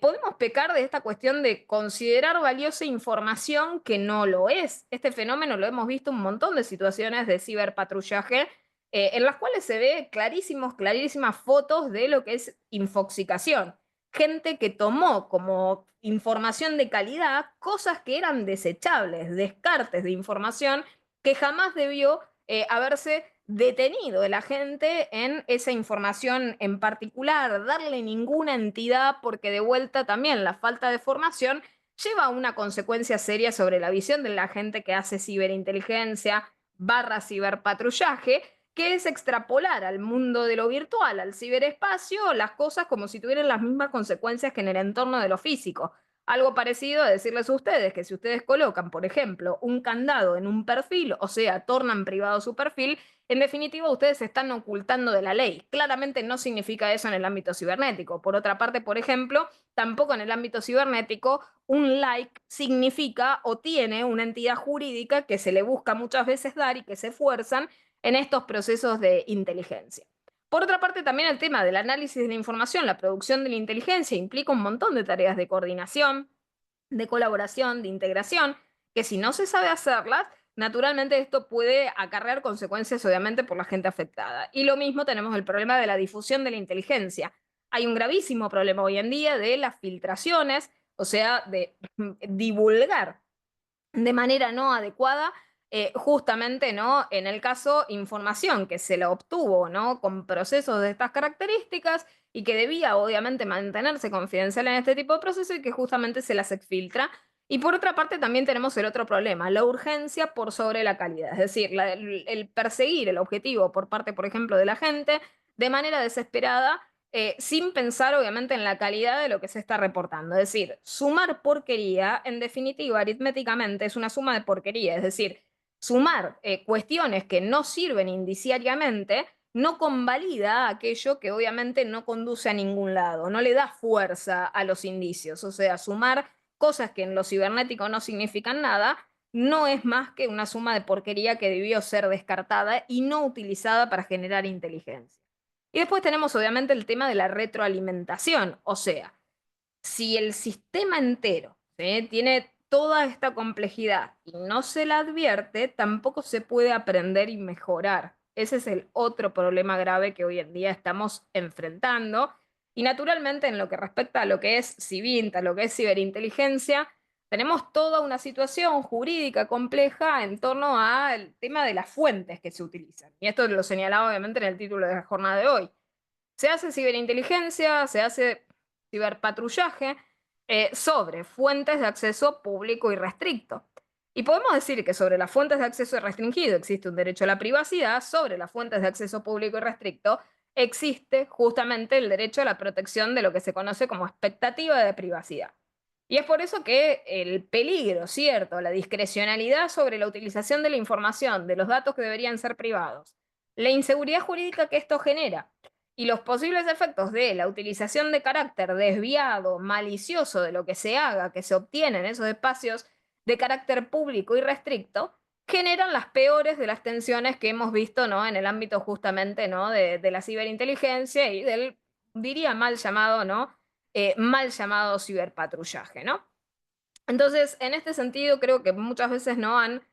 podemos pecar de esta cuestión de considerar valiosa información que no lo es. Este fenómeno lo hemos visto en un montón de situaciones de ciberpatrullaje, en las cuales se ve clarísimas fotos de lo que es infoxicación. Gente que tomó como información de calidad cosas que eran desechables, descartes de información que jamás debió haberse detenido el agente en esa información en particular, darle ninguna entidad, porque de vuelta también la falta de formación lleva a una consecuencia seria sobre la visión del agente que hace ciberinteligencia barra ciberpatrullaje, que es extrapolar al mundo de lo virtual, al ciberespacio, las cosas como si tuvieran las mismas consecuencias que en el entorno de lo físico. Algo parecido a decirles a ustedes que si ustedes colocan, por ejemplo, un candado en un perfil, o sea, tornan privado su perfil, en definitiva ustedes se están ocultando de la ley. Claramente no significa eso en el ámbito cibernético. Por otra parte, por ejemplo, tampoco en el ámbito cibernético un like significa o tiene una entidad jurídica que se le busca muchas veces dar y que se esfuerzan en estos procesos de inteligencia. Por otra parte, también el tema del análisis de la información, la producción de la inteligencia, implica un montón de tareas de coordinación, de colaboración, de integración, que si no se sabe hacerlas, naturalmente esto puede acarrear consecuencias obviamente por la gente afectada. Y lo mismo tenemos el problema de la difusión de la inteligencia. Hay un gravísimo problema hoy en día de las filtraciones, o sea, de divulgar de manera no adecuada, justamente ¿no? En el caso información que se la obtuvo ¿no? con procesos de estas características y que debía obviamente mantenerse confidencial en este tipo de procesos y que justamente se las exfiltra. Y por otra parte también tenemos el otro problema, la urgencia por sobre la calidad, es decir, el perseguir el objetivo por parte, por ejemplo, de la gente de manera desesperada, sin pensar obviamente en la calidad de lo que se está reportando. Es decir, sumar porquería, en definitiva, aritméticamente es una suma de porquería. Es decir, sumar cuestiones que no sirven indiciariamente no convalida aquello que obviamente no conduce a ningún lado, no le da fuerza a los indicios. O sea, sumar cosas que en lo cibernético no significan nada no es más que una suma de porquería que debió ser descartada y no utilizada para generar inteligencia. Y después tenemos obviamente el tema de la retroalimentación, o sea, si el sistema entero ¿sí? tiene toda esta complejidad y no se la advierte, tampoco se puede aprender y mejorar. Ese es el otro problema grave que hoy en día estamos enfrentando. Y naturalmente en lo que respecta a lo que es civinta, a lo que es ciberinteligencia, tenemos toda una situación jurídica compleja en torno al tema de las fuentes que se utilizan. Y esto lo señalaba obviamente en el título de la jornada de hoy. Se hace ciberinteligencia, se hace ciberpatrullaje sobre fuentes de acceso público y restricto. Y podemos decir que sobre las fuentes de acceso restringido existe un derecho a la privacidad, sobre las fuentes de acceso público y restricto existe justamente el derecho a la protección de lo que se conoce como expectativa de privacidad. Y es por eso que el peligro, ¿cierto? La discrecionalidad sobre la utilización de la información, de los datos que deberían ser privados, la inseguridad jurídica que esto genera y los posibles efectos de la utilización de carácter desviado, malicioso de lo que se haga, que se obtiene en esos espacios de carácter público y restricto, generan las peores de las tensiones que hemos visto ¿no? en el ámbito justamente ¿no? de la ciberinteligencia y del, diría mal llamado, ¿no? Mal llamado ciberpatrullaje, ¿no? Entonces, en este sentido, creo que muchas veces no han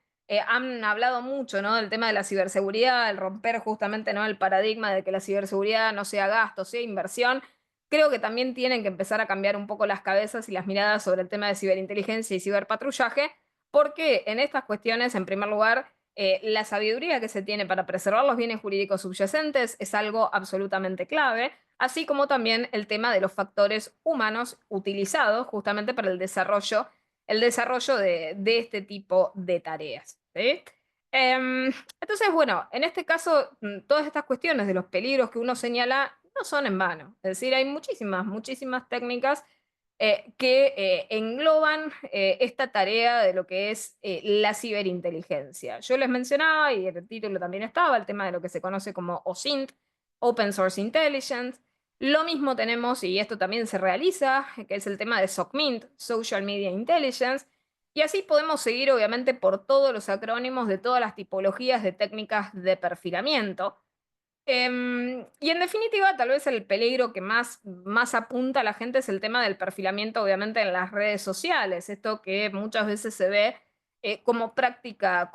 hablado mucho ¿no? del tema de la ciberseguridad, el romper justamente ¿no? el paradigma de que la ciberseguridad no sea gasto, sea inversión. Creo que también tienen que empezar a cambiar un poco las cabezas y las miradas sobre el tema de ciberinteligencia y ciberpatrullaje, porque en estas cuestiones, en primer lugar, la sabiduría que se tiene para preservar los bienes jurídicos subyacentes es algo absolutamente clave, así como también el tema de los factores humanos utilizados justamente para el desarrollo de este tipo de tareas. ¿Sí? Entonces, bueno, en este caso, todas estas cuestiones de los peligros que uno señala no son en vano. Es decir, hay muchísimas técnicas que engloban esta tarea de lo que es la ciberinteligencia. Yo les mencionaba, y en el título también estaba, el tema de lo que se conoce como OSINT, Open Source Intelligence, Lo mismo tenemos, y esto también se realiza, que es el tema de SOCMINT, Social Media Intelligence, y así podemos seguir obviamente por todos los acrónimos de todas las tipologías de técnicas de perfilamiento. Y en definitiva, tal vez el peligro que más apunta a la gente es el tema del perfilamiento, obviamente, en las redes sociales. Esto que muchas veces se ve como práctica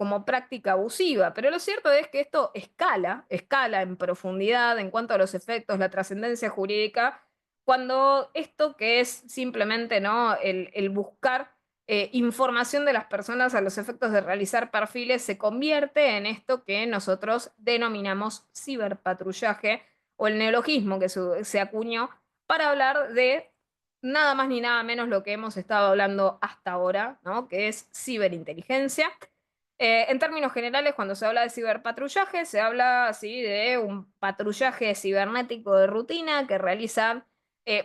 abusiva. Pero lo cierto es que esto escala en profundidad en cuanto a los efectos, la trascendencia jurídica, cuando esto que es simplemente, ¿no?, el buscar información de las personas a los efectos de realizar perfiles se convierte en esto que nosotros denominamos ciberpatrullaje, o el neologismo que se acuñó para hablar de nada más ni nada menos lo que hemos estado hablando hasta ahora, ¿no?, que es ciberinteligencia. En términos generales, cuando se habla de ciberpatrullaje, se habla así de un patrullaje cibernético de rutina que realizan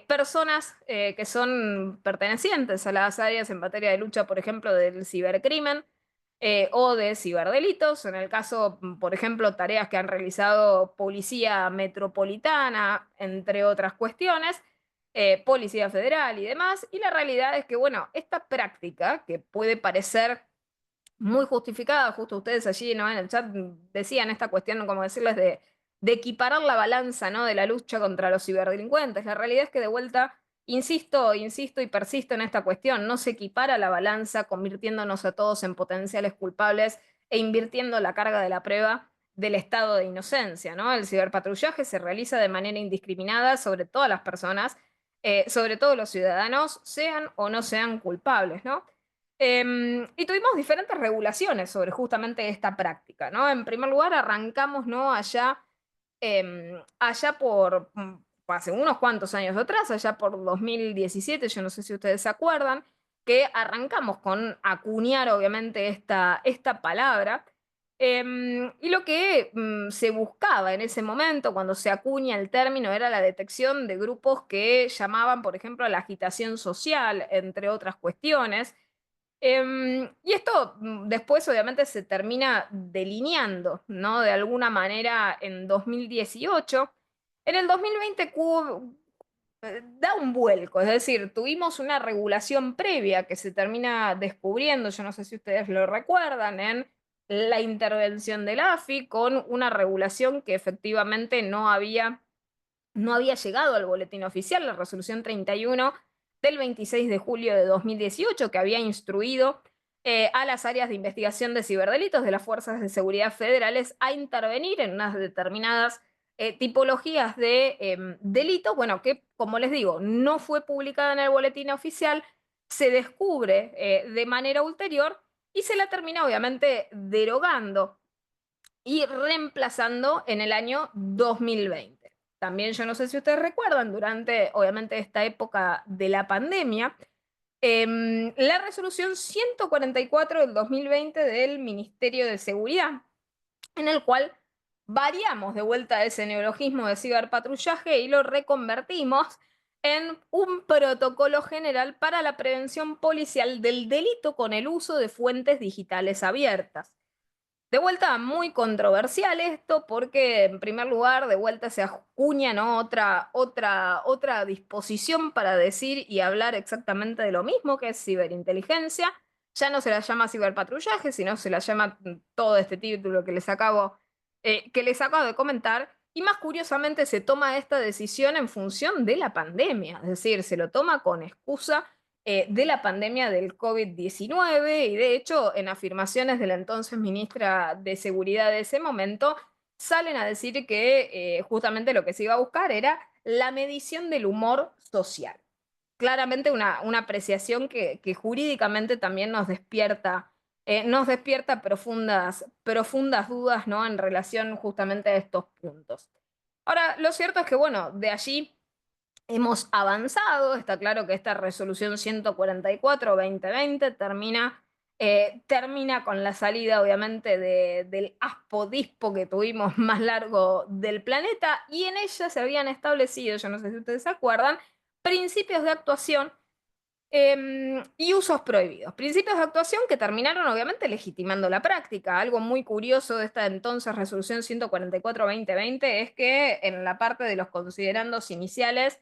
personas que son pertenecientes a las áreas en materia de lucha, por ejemplo, del cibercrimen o de ciberdelitos. En el caso, por ejemplo, tareas que han realizado Policía Metropolitana, entre otras cuestiones, Policía Federal y demás. Y la realidad es que, bueno, esta práctica, que puede parecer muy justificada, justo ustedes allí, ¿no?, en el chat decían esta cuestión, como decirles, de equiparar la balanza, ¿no?, de la lucha contra los ciberdelincuentes. La realidad es que de vuelta, insisto y persisto en esta cuestión, no se equipara la balanza convirtiéndonos a todos en potenciales culpables e invirtiendo la carga de la prueba del estado de inocencia, ¿no? El ciberpatrullaje se realiza de manera indiscriminada sobre todas las personas, sobre todo los ciudadanos, sean o no sean culpables, ¿no? Y tuvimos diferentes regulaciones sobre justamente esta práctica, ¿no? En primer lugar, arrancamos, ¿no?, allá por hace unos cuantos años atrás, allá por 2017, yo no sé si ustedes se acuerdan, que arrancamos con acuñar obviamente esta palabra. Y lo que se buscaba en ese momento, cuando se acuña el término, era la detección de grupos que llamaban, por ejemplo, a la agitación social, entre otras cuestiones. Y esto después obviamente se termina delineando, ¿no?, de alguna manera en 2018. En el 2020 da un vuelco, es decir, tuvimos una regulación previa que se termina descubriendo, yo no sé si ustedes lo recuerdan, en la intervención del AFI, con una regulación que efectivamente no había llegado al boletín oficial, la resolución 31 del 26 de julio de 2018, que había instruido a las áreas de investigación de ciberdelitos de las fuerzas de seguridad federales a intervenir en unas determinadas tipologías de delitos, bueno, que como les digo, no fue publicada en el boletín oficial, se descubre de manera ulterior y se la termina obviamente derogando y reemplazando en el año 2020. También yo no sé si ustedes recuerdan, durante obviamente esta época de la pandemia, la resolución 144 del 2020 del Ministerio de Seguridad, en el cual variamos de vuelta ese neologismo de ciberpatrullaje y lo reconvertimos en un protocolo general para la prevención policial del delito con el uso de fuentes digitales abiertas. De vuelta, muy controversial esto porque, en primer lugar, de vuelta se acuña, ¿no?, otra disposición para decir y hablar exactamente de lo mismo, que es ciberinteligencia. Ya no se la llama ciberpatrullaje, sino se la llama todo este título que les acabo de comentar. Y más curiosamente se toma esta decisión en función de la pandemia, es decir, se lo toma con excusa de la pandemia del COVID-19, y de hecho en afirmaciones de la entonces ministra de Seguridad de ese momento salen a decir que justamente lo que se iba a buscar era la medición del humor social. Claramente una apreciación que jurídicamente también nos despierta profundas dudas, ¿no?, en relación justamente a estos puntos. Ahora, lo cierto es que, bueno, de allí hemos avanzado. Está claro que esta resolución 144-2020 termina con la salida, obviamente, del aspodispo que tuvimos más largo del planeta, y en ella se habían establecido, yo no sé si ustedes se acuerdan, principios de actuación Y usos prohibidos. Principios de actuación que terminaron obviamente legitimando la práctica. Algo muy curioso de esta entonces resolución 144-2020 es que en la parte de los considerandos iniciales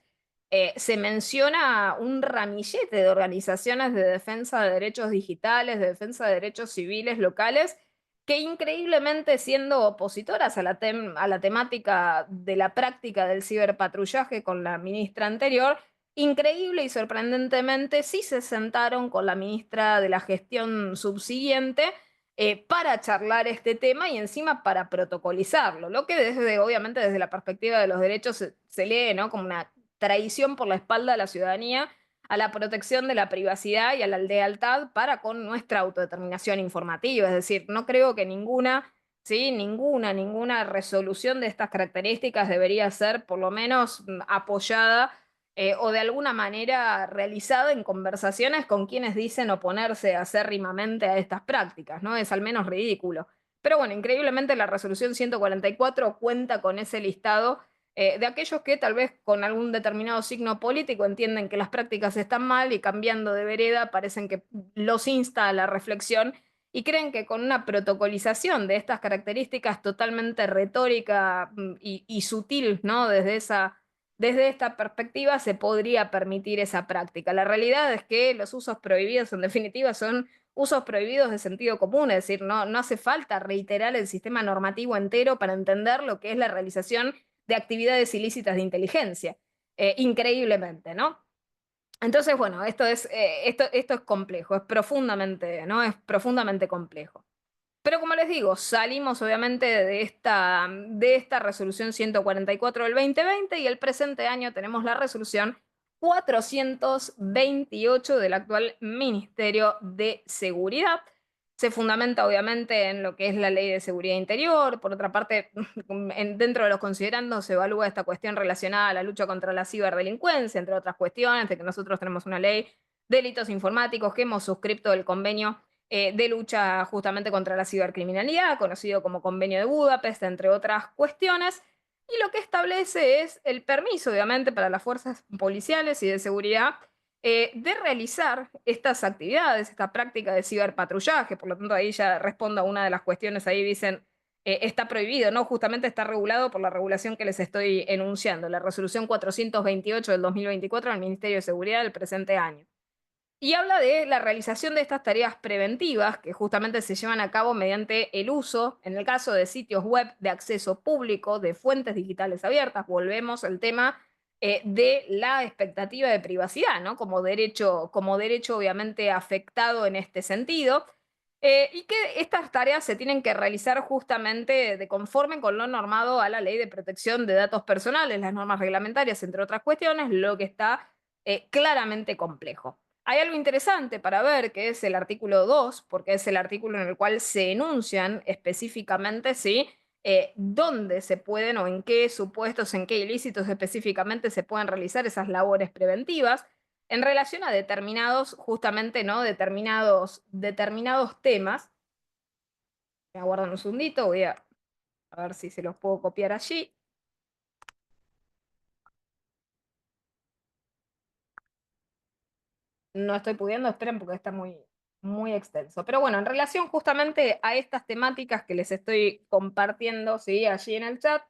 se menciona un ramillete de organizaciones de defensa de derechos digitales, de defensa de derechos civiles locales, que increíblemente siendo opositoras a a la temática de la práctica del ciberpatrullaje con la ministra anterior, increíble y sorprendentemente sí se sentaron con la ministra de la gestión subsiguiente para charlar este tema y encima para protocolizarlo, lo que obviamente desde la perspectiva de los derechos se lee, ¿no?, como una traición por la espalda de la ciudadanía a la protección de la privacidad y a la lealtad para con nuestra autodeterminación informativa. Es decir, no creo que ninguna, ¿sí?, ninguna resolución de estas características debería ser por lo menos apoyada o de alguna manera realizada en conversaciones con quienes dicen oponerse acérrimamente a estas prácticas, ¿no? Es al menos ridículo. Pero bueno, increíblemente la resolución 144 cuenta con ese listado de aquellos que tal vez con algún determinado signo político entienden que las prácticas están mal y cambiando de vereda parecen que los insta a la reflexión y creen que con una protocolización de estas características totalmente retórica y sutil, ¿no?, desde esta perspectiva se podría permitir esa práctica. La realidad es que los usos prohibidos, en definitiva, son usos prohibidos de sentido común, es decir, no hace falta reiterar el sistema normativo entero para entender lo que es la realización de actividades ilícitas de inteligencia, increíblemente, ¿no? Entonces, bueno, esto es complejo, es profundamente, ¿no? Es profundamente complejo. Pero como les digo, salimos obviamente de esta resolución 144 del 2020 y el presente año tenemos la resolución 428 del actual Ministerio de Seguridad. Se fundamenta obviamente en lo que es la Ley de Seguridad Interior. Por otra parte, dentro de los considerandos se evalúa esta cuestión relacionada a la lucha contra la ciberdelincuencia, entre otras cuestiones, de que nosotros tenemos una ley de delitos informáticos que hemos suscrito el convenio de lucha justamente contra la cibercriminalidad, conocido como Convenio de Budapest, entre otras cuestiones, y lo que establece es el permiso, obviamente, para las fuerzas policiales y de seguridad de realizar estas actividades, esta práctica de ciberpatrullaje. Por lo tanto, ahí ya respondo a una de las cuestiones, ahí dicen, está prohibido, ¿no? Justamente está regulado por la regulación que les estoy enunciando, la resolución 428 del 2024 del Ministerio de Seguridad del presente año. Y habla de la realización de estas tareas preventivas que justamente se llevan a cabo mediante el uso, en el caso de sitios web de acceso público, de fuentes digitales abiertas. Volvemos al tema de la expectativa de privacidad, ¿no? Como derecho obviamente afectado en este sentido. Y que estas tareas se tienen que realizar justamente de conforme con lo normado a la Ley de Protección de Datos Personales, las normas reglamentarias, entre otras cuestiones, lo que está claramente complejo. Hay algo interesante para ver, que es el artículo 2, porque es el artículo en el cual se enuncian específicamente, ¿sí?, dónde se pueden o en qué supuestos, en qué ilícitos específicamente se pueden realizar esas labores preventivas en relación a determinados, justamente, ¿no?, determinados temas. Me aguardan un segundito, a ver si se los puedo copiar allí. No estoy pudiendo, esperen porque está muy extenso. Pero bueno, en relación justamente a estas temáticas que les estoy compartiendo, ¿sí?, allí en el chat,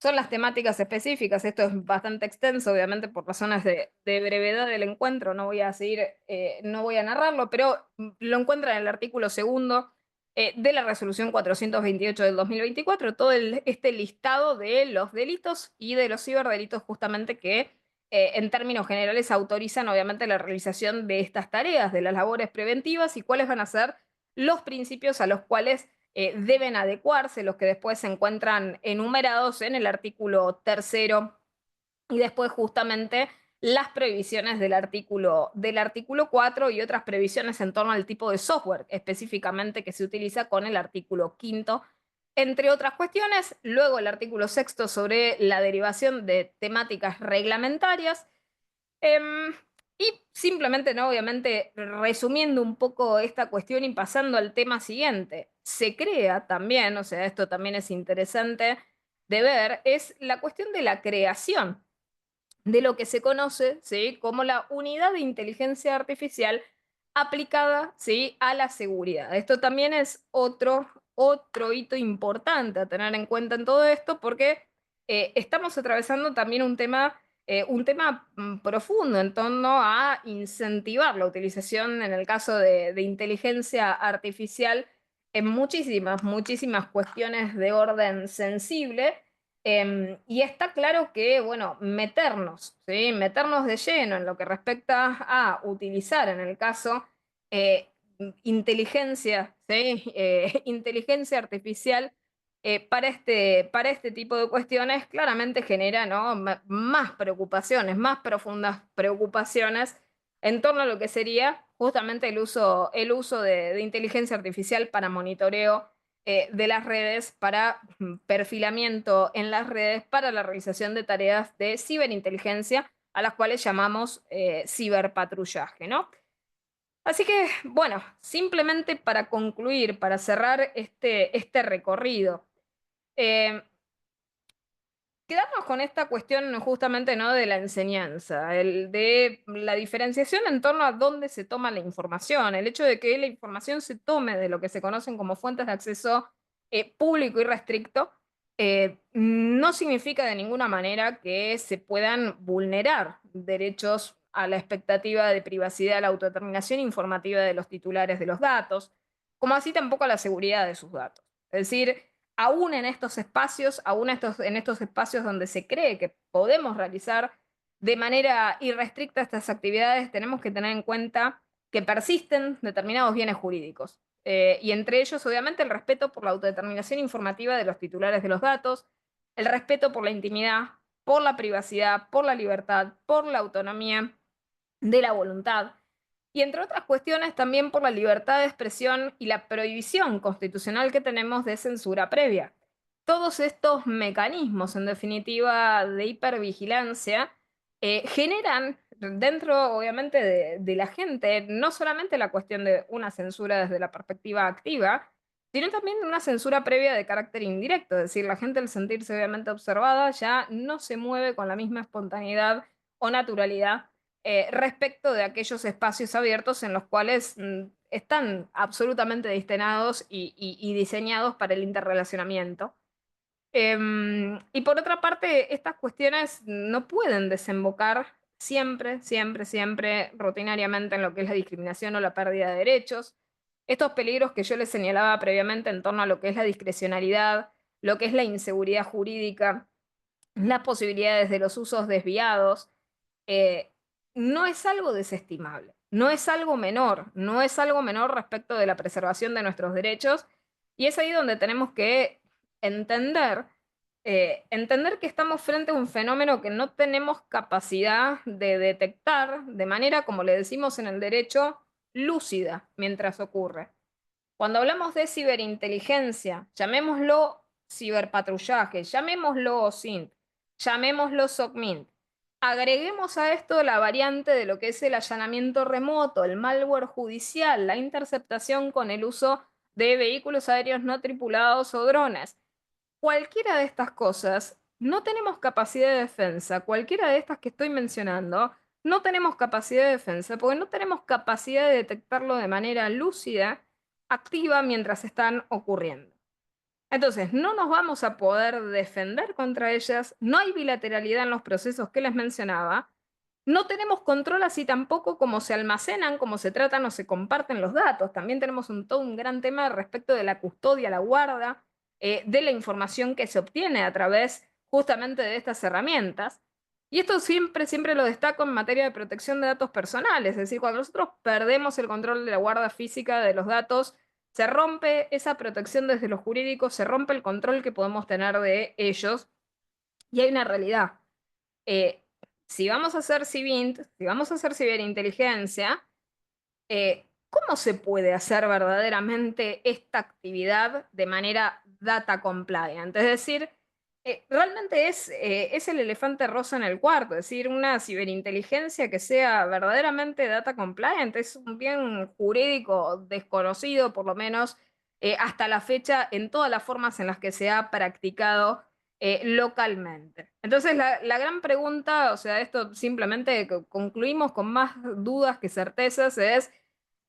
son las temáticas específicas. Esto es bastante extenso, obviamente por razones de brevedad del encuentro, no voy a seguir, no voy a narrarlo, pero lo encuentran en el artículo segundo de la resolución 428 del 2024, todo este listado de los delitos y de los ciberdelitos justamente que en términos generales autorizan obviamente la realización de estas tareas, de las labores preventivas y cuáles van a ser los principios a los cuales deben adecuarse, los que después se encuentran enumerados en el artículo tercero y después justamente las previsiones del artículo 4 y otras previsiones en torno al tipo de software específicamente que se utiliza con el artículo quinto, entre otras cuestiones. Luego el artículo sexto sobre la derivación de temáticas reglamentarias. Y simplemente, ¿no?, obviamente, resumiendo un poco esta cuestión y pasando al tema siguiente, se crea también, o sea, esto también es interesante de ver, es la cuestión de la creación de lo que se conoce, ¿sí?, como la unidad de inteligencia artificial aplicada, ¿sí?, a la seguridad. Esto también es otro hito importante a tener en cuenta en todo esto, porque estamos atravesando también un tema profundo en torno a incentivar la utilización, en el caso de inteligencia artificial, en muchísimas cuestiones de orden sensible. Y está claro que, bueno, meternos, ¿sí?, meternos de lleno en lo que respecta a utilizar, en el caso, eh, inteligencia, ¿sí?, inteligencia artificial para este tipo de cuestiones, claramente genera, ¿no?, más preocupaciones, más profundas preocupaciones en torno a lo que sería justamente el uso de inteligencia artificial para monitoreo de las redes, para perfilamiento en las redes, para la realización de tareas de ciberinteligencia, a las cuales llamamos ciberpatrullaje, ¿no? Así que, bueno, simplemente para concluir, para cerrar este recorrido, eh, quedarnos con esta cuestión justamente, ¿no?, de la enseñanza, de la diferenciación en torno a dónde se toma la información, el hecho de que la información se tome de lo que se conocen como fuentes de acceso público y restricto, no significa de ninguna manera que se puedan vulnerar derechos a la expectativa de privacidad, a la autodeterminación informativa de los titulares de los datos, como así tampoco a la seguridad de sus datos. Es decir, aún en estos espacios, en estos espacios donde se cree que podemos realizar de manera irrestricta estas actividades, tenemos que tener en cuenta que persisten determinados bienes jurídicos. Y entre ellos, obviamente, el respeto por la autodeterminación informativa de los titulares de los datos, el respeto por la intimidad, por la privacidad, por la libertad, por la autonomía de la voluntad, y entre otras cuestiones también por la libertad de expresión y la prohibición constitucional que tenemos de censura previa. Todos estos mecanismos, en definitiva, de hipervigilancia, generan dentro, obviamente, de la gente, no solamente la cuestión de una censura desde la perspectiva activa, sino también una censura previa de carácter indirecto. Es decir, la gente, al sentirse obviamente observada, ya no se mueve con la misma espontaneidad o naturalidad respecto de aquellos espacios abiertos en los cuales están absolutamente destinados y diseñados para el interrelacionamiento. Y por otra parte, estas cuestiones no pueden desembocar siempre, rutinariamente en lo que es la discriminación o la pérdida de derechos. Estos peligros que yo les señalaba previamente en torno a lo que es la discrecionalidad, lo que es la inseguridad jurídica, las posibilidades de los usos desviados, eh, no es algo desestimable, no es algo menor, no es algo menor respecto de la preservación de nuestros derechos, y es ahí donde tenemos que entender, entender que estamos frente a un fenómeno que no tenemos capacidad de detectar de manera, como le decimos en el derecho, lúcida mientras ocurre. Cuando hablamos de ciberinteligencia, llamémoslo ciberpatrullaje, llamémoslo OSINT, llamémoslo SOCMINT. Agreguemos a esto la variante de lo que es el allanamiento remoto, el malware judicial, la interceptación con el uso de vehículos aéreos no tripulados o drones. Cualquiera de estas cosas, no tenemos capacidad de defensa. Cualquiera de estas que estoy mencionando, no tenemos capacidad de defensa porque no tenemos capacidad de detectarlo de manera lúcida, activa mientras están ocurriendo. Entonces, no nos vamos a poder defender contra ellas, no hay bilateralidad en los procesos que les mencionaba, no tenemos control así tampoco cómo se almacenan, cómo se tratan o se comparten los datos. También tenemos todo un gran tema respecto de la custodia, la guarda de la información que se obtiene a través justamente de estas herramientas. Y esto siempre lo destaco en materia de protección de datos personales. Es decir, cuando nosotros perdemos el control de la guarda física de los datos, se rompe esa protección desde lo jurídico, se rompe el control que podemos tener de ellos. Y hay una realidad. Eh, si vamos a hacer CIVINT, si vamos a hacer ciberinteligencia, ¿cómo se puede hacer verdaderamente esta actividad de manera data compliant? Es decir, realmente es el elefante rosa en el cuarto, es decir, una ciberinteligencia que sea verdaderamente data compliant, es un bien jurídico desconocido, por lo menos hasta la fecha, en todas las formas en las que se ha practicado localmente. Entonces, la gran pregunta, o sea, esto simplemente concluimos con más dudas que certezas, es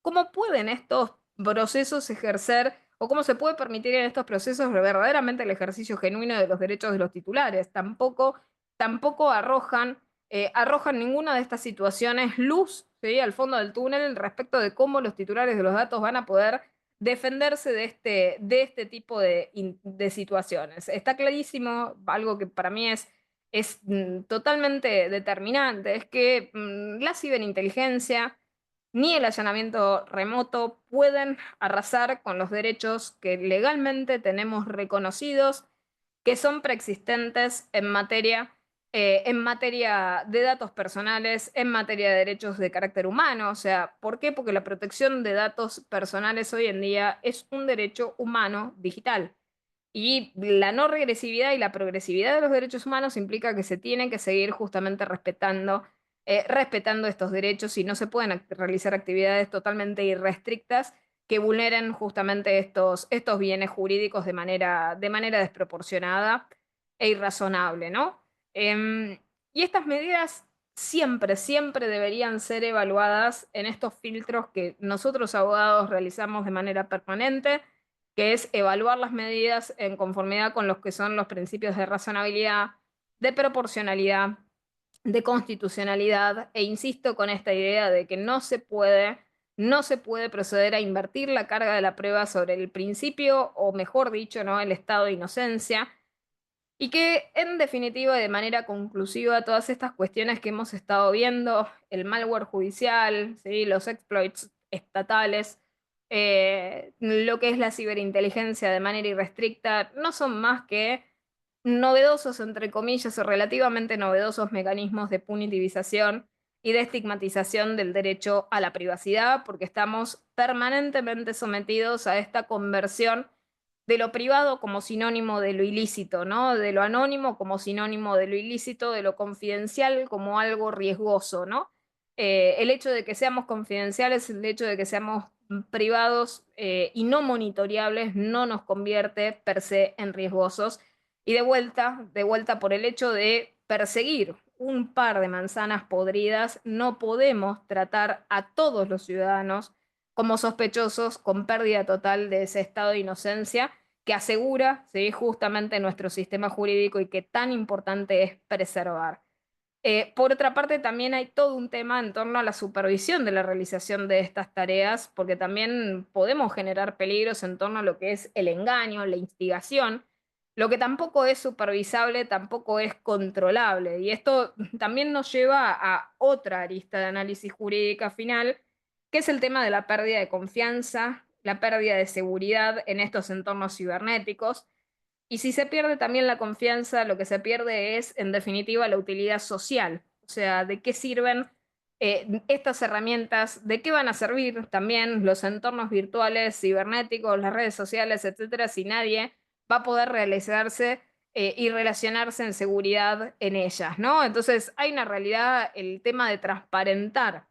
cómo pueden estos procesos ejercer o cómo se puede permitir en estos procesos verdaderamente el ejercicio genuino de los derechos de los titulares. Tampoco arrojan ninguna de estas situaciones luz, ¿sí?, al fondo del túnel respecto de cómo los titulares de los datos van a poder defenderse de este tipo de situaciones. Está clarísimo, algo que para mí es totalmente determinante, es que la ciberinteligencia ni el allanamiento remoto pueden arrasar con los derechos que legalmente tenemos reconocidos, que son preexistentes en materia de datos personales, en materia de derechos de carácter humano. O sea, ¿por qué? Porque la protección de datos personales hoy en día es un derecho humano digital. Y la no regresividad y la progresividad de los derechos humanos implica que se tienen que seguir justamente respetando estos derechos y no se pueden realizar actividades totalmente irrestrictas que vulneren justamente estos bienes jurídicos de manera desproporcionada e irrazonable, ¿no? Y estas medidas siempre, siempre deberían ser evaluadas en estos filtros que nosotros abogados realizamos de manera permanente, que es evaluar las medidas en conformidad con los que son los principios de razonabilidad, de proporcionalidad, de constitucionalidad, e insisto con esta idea de que no se puede proceder a invertir la carga de la prueba sobre el principio, o mejor dicho, ¿no?, el estado de inocencia, y que en definitiva, de manera conclusiva, todas estas cuestiones que hemos estado viendo, el malware judicial, ¿sí?, los exploits estatales, lo que es la ciberinteligencia de manera irrestricta, no son más que novedosos, entre comillas, o relativamente novedosos mecanismos de punitivización y de estigmatización del derecho a la privacidad, porque estamos permanentemente sometidos a esta conversión de lo privado como sinónimo de lo ilícito, ¿no? De lo anónimo como sinónimo de lo ilícito, de lo confidencial como algo riesgoso, ¿no? El hecho de que seamos confidenciales, el hecho de que seamos privados y no monitoreables no nos convierte per se en riesgosos. Y de vuelta por el hecho de perseguir un par de manzanas podridas, no podemos tratar a todos los ciudadanos como sospechosos con pérdida total de ese estado de inocencia que asegura, ¿sí?, justamente nuestro sistema jurídico y que tan importante es preservar. Por otra parte, también hay todo un tema en torno a la supervisión de la realización de estas tareas, porque también podemos generar peligros en torno a lo que es el engaño, la instigación. Lo que tampoco es supervisable, tampoco es controlable. Y esto también nos lleva a otra arista de análisis jurídica final, que es el tema de la pérdida de confianza, la pérdida de seguridad en estos entornos cibernéticos. Y si se pierde también la confianza, lo que se pierde es, en definitiva, la utilidad social. O sea, ¿de qué sirven estas herramientas? ¿De qué van a servir también los entornos virtuales, cibernéticos, las redes sociales, etcétera, si nadie va a poder realizarse y relacionarse en seguridad en ellas, ¿no? Entonces, hay una realidad, el tema de transparentar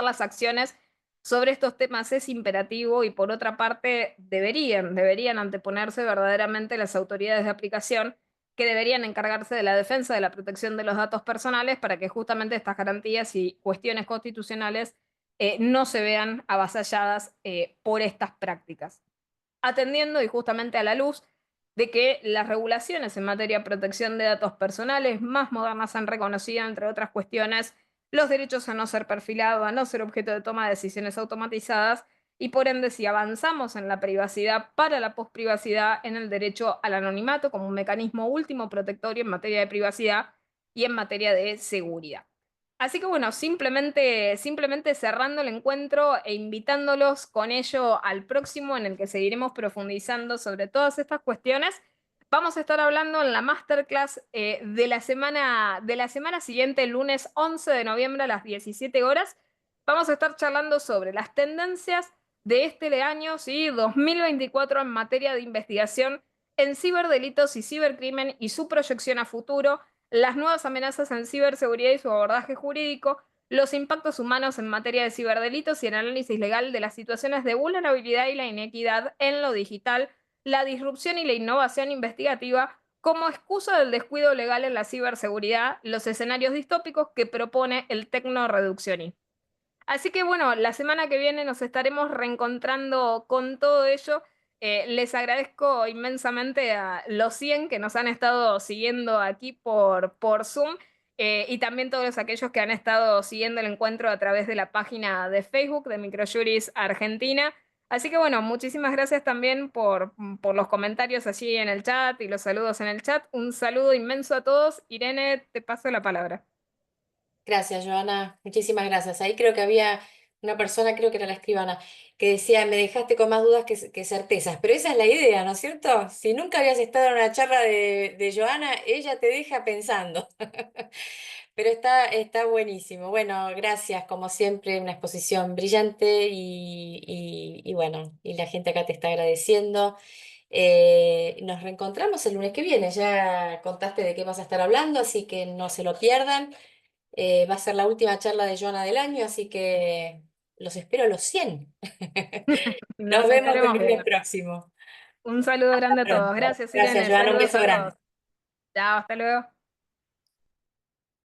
las acciones sobre estos temas es imperativo, y por otra parte deberían anteponerse verdaderamente las autoridades de aplicación, que deberían encargarse de la defensa de la protección de los datos personales para que justamente estas garantías y cuestiones constitucionales no se vean avasalladas por estas prácticas, atendiendo y justamente a la luz de que las regulaciones en materia de protección de datos personales más modernas han reconocido, entre otras cuestiones, los derechos a no ser perfilado, a no ser objeto de toma de decisiones automatizadas, y por ende, si avanzamos en la privacidad para la posprivacidad, en el derecho al anonimato como un mecanismo último protectorio en materia de privacidad y en materia de seguridad. Así que bueno, simplemente cerrando el encuentro e invitándolos con ello al próximo, en el que seguiremos profundizando sobre todas estas cuestiones. Vamos a estar hablando en la masterclass de la semana siguiente, el lunes 11 de noviembre a las 17 horas. Vamos a estar charlando sobre las tendencias de este año, ¿sí?, 2024, en materia de investigación en ciberdelitos y cibercrimen y su proyección a futuro, las nuevas amenazas en ciberseguridad y su abordaje jurídico, los impactos humanos en materia de ciberdelitos y el análisis legal de las situaciones de vulnerabilidad y la inequidad en lo digital, la disrupción y la innovación investigativa como excusa del descuido legal en la ciberseguridad, los escenarios distópicos que propone el tecnoreduccionismo. Así que bueno, la semana que viene nos estaremos reencontrando con todo ello. Les agradezco inmensamente a los 100 que nos han estado siguiendo aquí por Zoom, y también todos aquellos que han estado siguiendo el encuentro a través de la página de Facebook de Microjuris Argentina. Así que bueno, muchísimas gracias también por los comentarios allí en el chat y los saludos en el chat. Un saludo inmenso a todos. Irene, te paso la palabra. Gracias, Joana. Muchísimas gracias. Ahí creo que había una persona, creo que era la escribana, que decía, me dejaste con más dudas que certezas. Pero esa es la idea, ¿no es cierto? Si nunca habías estado en una charla de Joana, ella te deja pensando. Pero está buenísimo. Bueno, gracias, como siempre, una exposición brillante y bueno, y la gente acá te está agradeciendo. Nos reencontramos el lunes que viene. Ya contaste de qué vas a estar hablando, así que no se lo pierdan. Va a ser la última charla de Joana del año, así que los espero a los 100. Nos Nos vemos el estaremos lunes viendo. próximo. Un saludo grande a todos. Pronto. Gracias, Gracias, Irene. Joana. Un Saludos beso a todos. grande. Chao, hasta luego.